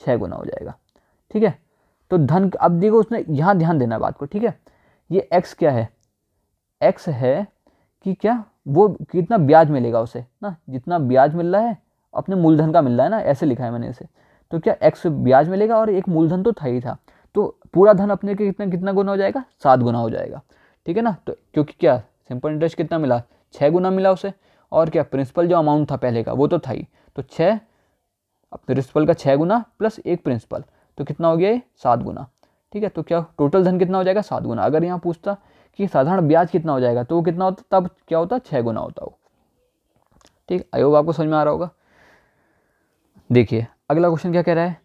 6 गुना हो जाएगा, ठीक है। तो धन, अब देखो उसने यहाँ ध्यान देना बात को, ठीक है, ये एक्स क्या है, एक्स है कि क्या वो कितना ब्याज मिलेगा उसे ना, जितना ब्याज मिल रहा है अपने मूलधन का मिल रहा है ना, ऐसे लिखा है मैंने इसे, तो क्या एक्स ब्याज मिलेगा और एक मूलधन तो था ही था, तो पूरा धन अपने के कितना कितना गुना हो जाएगा 7 गुना हो जाएगा, ठीक है ना। तो क्योंकि क्या सिंपल इंटरेस्ट कितना मिला 6 गुना मिला उसे, और क्या प्रिंसिपल जो अमाउंट था पहले का वो तो था ही, तो 6 प्रिंसिपल का 6 गुना प्लस 1 प्रिंसिपल, तो कितना हो गया ये 7 गुना, ठीक है। तो क्या टोटल धन कितना हो जाएगा 7 गुना। अगर यहाँ पूछता कि साधारण ब्याज कितना हो जाएगा तो वो कितना होता, तब क्या होता 6 गुना होता वो, ठीक। आई होप आपको समझ में आ रहा होगा। देखिए अगला क्वेश्चन क्या कह रहा है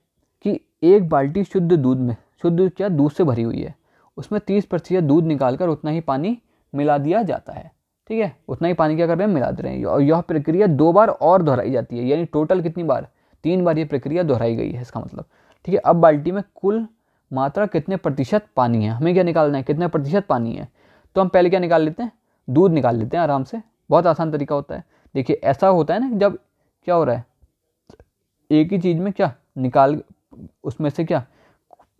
कि एक बाल्टी शुद्ध दूध में, शुद्ध क्या दूध से भरी हुई है, उसमें 30% दूध निकालकर उतना ही पानी मिला दिया जाता है, ठीक है, उतना ही पानी क्या कर रहे हैं मिला दे रहे हैं, और यह प्रक्रिया 2 बार और दोहराई जाती है, यानी टोटल कितनी बार 3 बार ये प्रक्रिया दोहराई गई है इसका मतलब, ठीक है। अब बाल्टी में कुल मात्रा कितने प्रतिशत पानी है, हमें क्या निकालना है कितने प्रतिशत पानी है, तो हम पहले क्या निकाल लेते हैं दूध निकाल लेते हैं आराम से, बहुत आसान तरीका होता है। देखिए ऐसा होता है ना जब क्या हो रहा है एक ही चीज़ में क्या निकाल, उसमें से क्या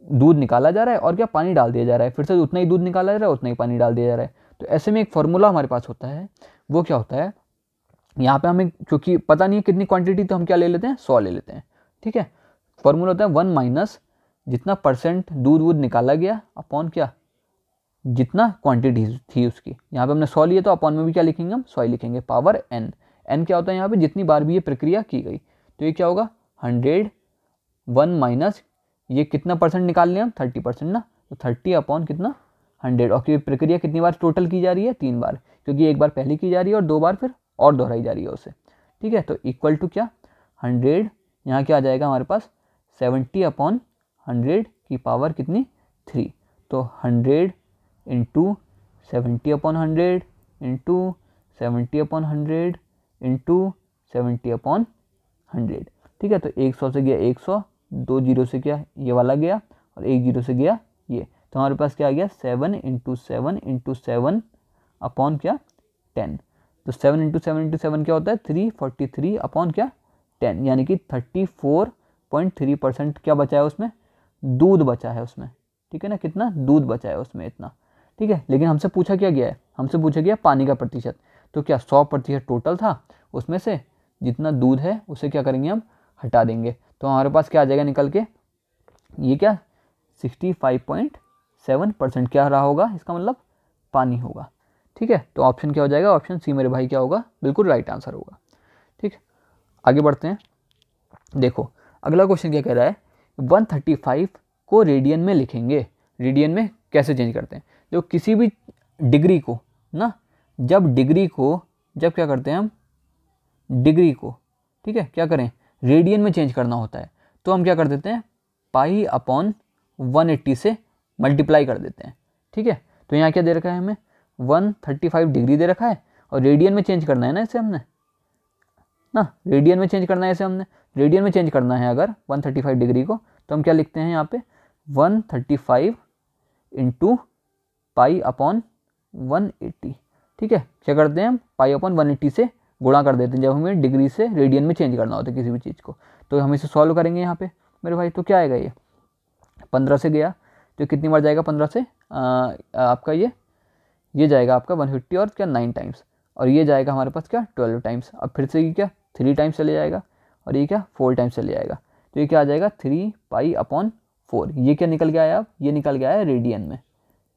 दूध निकाला जा रहा है और क्या पानी डाल दिया जा रहा है, फिर से उतना ही दूध निकाला जा रहा है उतना ही पानी डाल दिया जा रहा है, तो ऐसे में एक फॉर्मूला हमारे पास होता है, वो क्या होता है यहाँ पे हमें क्योंकि पता नहीं है कितनी क्वांटिटी, तो हम क्या ले लेते हैं 100 ले लेते हैं, ठीक है। फॉर्मूला होता है 1 माइनस जितना परसेंट दूध वूध निकाला गया अपॉन क्या जितना क्वांटिटी थी उसकी, यहाँ पे हमने 100 लिए तो अपॉन में भी क्या लिखेंगे हम 100 लिखेंगे, पावर n, n क्या होता है यहाँ पे जितनी बार भी ये प्रक्रिया की गई, तो ये क्या होगा 100 1 माइनस ये कितना परसेंट निकाल लिया हम, 30% ना, तो 30 अपॉन कितना 100। और ये प्रक्रिया कितनी बार टोटल की जा रही है, 3 बार, क्योंकि एक बार पहले की जा रही है और 2 बार फिर और दोहराई जा रही है उसे। ठीक है, तो इक्वल टू क्या 100, यहाँ क्या आ जाएगा हमारे पास 70 अपॉन 100 की पावर कितनी 3। तो 100 into 70 upon 100 into 70 upon 100 into 70 upon 100। ठीक है, तो 100 से गया 100, 2 जीरो से क्या ये वाला गया और 1 जीरो से गया ये, तो हमारे पास क्या आ गया 7 इंटू 7 इंटू 7 अपॉन क्या 10। तो 7 इंटू 7 इंटू 7 क्या होता है 343 अपॉन क्या 10, यानी कि 34.3% क्या बचा है उसमें, दूध बचा है उसमें। ठीक है ना, कितना दूध बचा है उसमें, इतना। ठीक है, लेकिन हमसे पूछा क्या गया है, हमसे पूछा गया पानी का प्रतिशत। तो क्या 100% टोटल था, उसमें से जितना दूध है उसे क्या करेंगे हम हटा देंगे, तो हमारे पास क्या आ जाएगा निकल के, ये क्या 65.7% क्या रहा होगा, इसका मतलब पानी होगा। ठीक है, तो ऑप्शन क्या हो जाएगा, ऑप्शन सी मेरे भाई क्या होगा, बिल्कुल राइट आंसर होगा। ठीक है, आगे बढ़ते हैं। देखो अगला क्वेश्चन क्या कह रहा है, 135 को रेडियन में लिखेंगे। रेडियन में कैसे चेंज करते हैं, जो किसी भी डिग्री को ना, जब क्या करते हैं हम डिग्री को, ठीक है, क्या करें रेडियन में चेंज करना होता है, तो हम क्या कर देते हैं पाई अपॉन 180 से मल्टीप्लाई कर देते हैं। ठीक है, तो यहाँ क्या दे रखा है हमें 135 डिग्री दे रखा है और रेडियन में चेंज करना है ना इसे हमने, ना रेडियन में चेंज करना है इसे हमने, रेडियन में चेंज करना है अगर 135 डिग्री को, तो हम क्या लिखते हैं यहाँ पे 135 इंटू पाई अपॉन 180। ठीक है, क्या करते हैं हम पाई अपॉन 180 से गुणा कर देते हैं जब हमें डिग्री से रेडियन में चेंज करना होता है किसी भी चीज़ को। तो हम इसे सॉल्व करेंगे यहाँ पे मेरे भाई, तो क्या आएगा ये 15 से गया तो कितनी बार जाएगा 15 से आपका ये जाएगा आपका 150 और क्या 9 टाइम्स, और ये जाएगा हमारे पास क्या 12 टाइम्स। अब फिर से ये क्या 3 टाइम्स चले जाएगा और ये क्या 4 टाइम्स चले जाएगा, तो ये क्या आ जाएगा 3 पाई अपॉन 4। ये क्या निकल गया है, अब ये निकल गया है रेडियन में।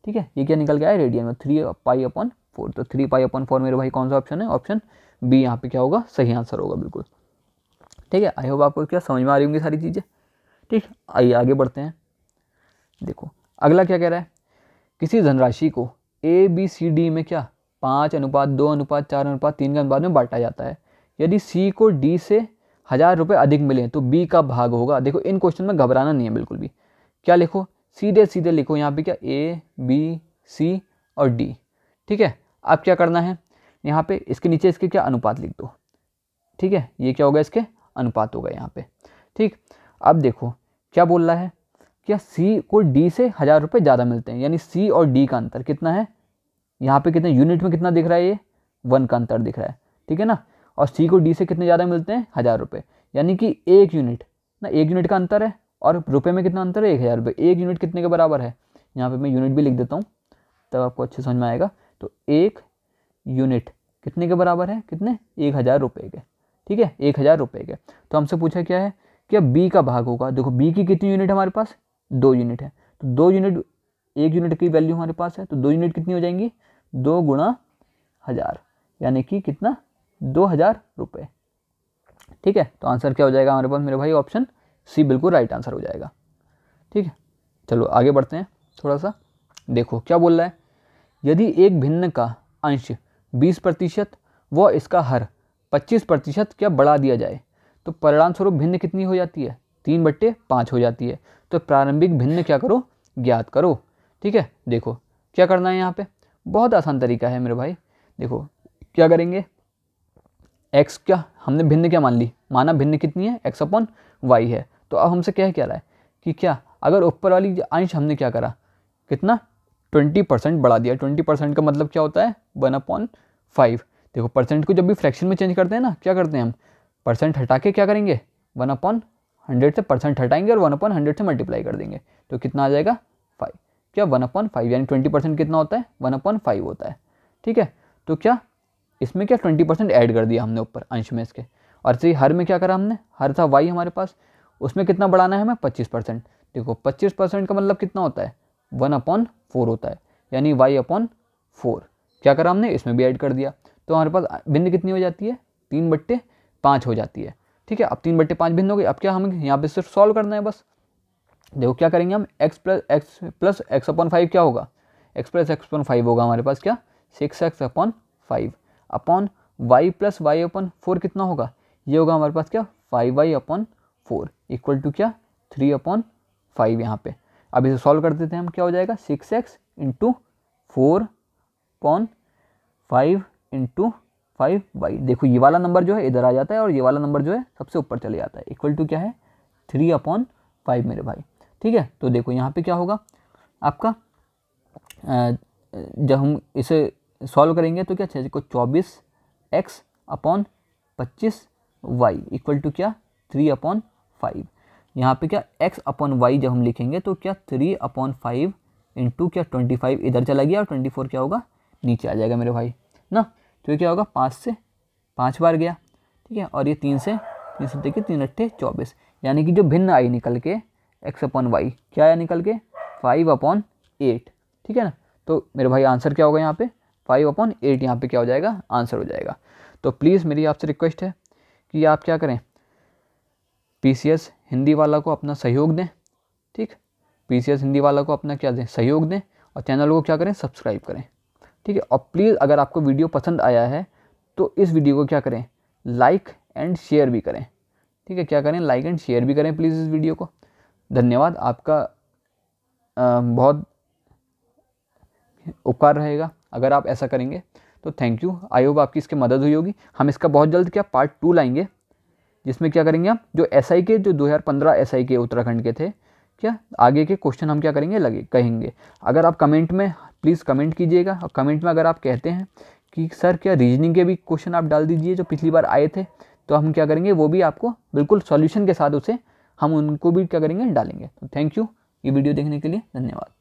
ठीक है, ये क्या निकल गया है रेडियन में 3 पाई अपॉन 4। तो 3 पाई अपॉन 4 मेरे भाई कौन सा ऑप्शन है, ऑप्शन बी यहाँ पे क्या होगा सही आंसर होगा बिल्कुल। ठीक है, आई होप आपको क्या समझ में आ रही होंगी सारी चीज़ें। ठीक, आइए आगे बढ़ते हैं। देखो अगला क्या कह रहा है, किसी धनराशि को ABCD में क्या 5:2:4:3 के अनुपात में बांटा जाता है। यदि C को D से 1000 रुपये अधिक मिले तो B का भाग होगा। देखो इन क्वेश्चन में घबराना नहीं है बिल्कुल भी, क्या लिखो सीधे सीधे लिखो यहाँ पे क्या A B C और D। ठीक है, अब क्या करना है यहाँ पे इसके नीचे इसके क्या अनुपात लिख दो। ठीक है, ये क्या होगा इसके अनुपात होगा यहाँ पे। ठीक, अब देखो क्या बोल रहा है, क्या C को D से 1000 रुपये ज़्यादा मिलते हैं, यानी C और D का अंतर कितना है, यहाँ पे कितने यूनिट में कितना दिख रहा है, ये 1 का अंतर दिख रहा है। ठीक है ना, और C को D से कितने ज़्यादा मिलते हैं 1000 रुपये, यानी कि 1 यूनिट ना, 1 यूनिट का अंतर है और रुपये में कितना अंतर है 1000 रुपये। 1 यूनिट कितने के बराबर है, यहाँ पे मैं यूनिट भी लिख देता हूँ तब आपको अच्छे समझ में आएगा। तो 1 यूनिट कितने के बराबर है, कितने 1000 रुपये के। ठीक है, 1000 रुपये के। तो हमसे पूछा क्या है, क्या B का भाग होगा। देखो B की कितनी यूनिट हमारे पास 2 यूनिट है, तो 2 यूनिट 1 यूनिट की वैल्यू हमारे पास है, तो 2 यूनिट कितनी हो जाएंगी 2 गुणा 1000, यानी कि कितना 2000 रुपये। ठीक है, तो आंसर क्या हो जाएगा हमारे पास मेरे भाई, ऑप्शन सी बिल्कुल राइट आंसर हो जाएगा। ठीक है, चलो आगे बढ़ते हैं थोड़ा सा। देखो क्या बोल रहा है, यदि एक भिन्न का अंश 20% व इसका हर 25% क्या बढ़ा दिया जाए तो परिणाम स्वरूप भिन्न कितनी हो जाती है 3/5 हो जाती है। तो प्रारंभिक भिन्न क्या करो ज्ञात करो। ठीक है, देखो क्या करना है यहाँ पे, बहुत आसान तरीका है मेरे भाई। देखो क्या करेंगे, x क्या हमने भिन्न क्या मान ली, माना भिन्न कितनी है x/y है। तो अब हमसे क्या रहा है कि क्या अगर ऊपर वाली अंश हमने क्या करा कितना 20% बढ़ा दिया। 20% का मतलब क्या होता है 1/5। देखो परसेंट को जब भी फ्रैक्शन में चेंज करते हैं ना, क्या करते हैं हम परसेंट हटा के क्या करेंगे 1/100 से परसेंट हटाएंगे और 1/100 से मल्टीप्लाई कर देंगे, तो कितना आ जाएगा 5। क्या 1/5 यानी 20% कितना होता है 1/5 होता है। ठीक है, तो क्या इसमें क्या 20% ऐड कर दिया हमने ऊपर अंश में इसके, और से हर में क्या करा हमने, हर था y हमारे पास, उसमें कितना बढ़ाना है हमें 25%। देखो 25% का मतलब कितना होता है 1/4 होता है, यानी y/4 क्या करा हमने इसमें भी ऐड कर दिया। तो हमारे पास भिन्न कितनी हो जाती है 3/5 हो जाती है। ठीक है। अब 3/5 भिन्न हो गई। अब क्या हमें यहाँ पे सिर्फ सॉल्व करना है बस। देखो क्या करेंगे हम, x प्लस एक्स अपॉन 5 क्या होगा, x प्लस एक्स अपॉन 5 होगा हमारे पास क्या 6x upon 5 upon y plus Y upon 4 कितना होगा, ये होगा हमारे पास क्या 5y अपॉन 4 इक्वल टू क्या 3 अपॉन 5 यहाँ पे। अब इसे सॉल्व कर देते हैं हम, क्या हो जाएगा 6x into 4 upon 5 into 5y। देखो ये वाला नंबर जो है इधर आ जाता है और ये वाला नंबर जो है सबसे ऊपर चले जाता है, इक्वल टू क्या है 3 अपॉन 5 मेरे भाई। ठीक है, तो देखो यहाँ पे क्या होगा आपका, जब हम इसे सॉल्व करेंगे तो क्या 24x upon 25y equal to क्या 3 अपॉन 5। यहाँ पे क्या x अपॉन y जब हम लिखेंगे तो क्या 3 अपॉन 5 इंटू क्या 25 इधर चला गया और 24 क्या होगा नीचे आ जाएगा मेरे भाई ना। तो ये क्या होगा 5 से 5 बार गया, ठीक है, और ये 3 से देखिए 3 अट्ठे 24, यानी कि जो भिन्न आई निकल के x अपॉन वाई क्या आया निकल के 5 अपॉन 8। ठीक है ना, तो मेरे भाई आंसर क्या होगा यहाँ पे 5 अपॉन 8 यहाँ पे क्या हो जाएगा आंसर हो जाएगा। तो प्लीज़ मेरी आपसे रिक्वेस्ट है कि आप क्या करें, PCS हिंदी वाला को अपना सहयोग दें। ठीक, PCS हिंदी वाला को अपना क्या दें सहयोग दें और चैनल को क्या करें सब्सक्राइब करें। ठीक है, और प्लीज़ अगर आपको वीडियो पसंद आया है तो इस वीडियो को क्या करें लाइक एंड शेयर भी करें। ठीक है, क्या करें लाइक एंड शेयर भी करें प्लीज़ इस वीडियो को। धन्यवाद, आपका बहुत उपकार रहेगा अगर आप ऐसा करेंगे तो थैंक यू। आई होप आपकी इसकी मदद हुई होगी। हम इसका बहुत जल्द क्या पार्ट 2 लाएंगे जिसमें क्या करेंगे हम जो SI के जो 2015 SI के उत्तराखंड के थे क्या आगे के क्वेश्चन हम क्या करेंगे कहेंगे। अगर आप कमेंट में प्लीज़ कमेंट कीजिएगा और कमेंट में अगर आप कहते हैं कि सर क्या रीजनिंग के भी क्वेश्चन आप डाल दीजिए जो पिछली बार आए थे, तो हम क्या करेंगे वो भी आपको बिल्कुल सॉल्यूशन के साथ उसे हम उनको भी क्या करेंगे डालेंगे। तो थैंक यू ये वीडियो देखने के लिए, धन्यवाद।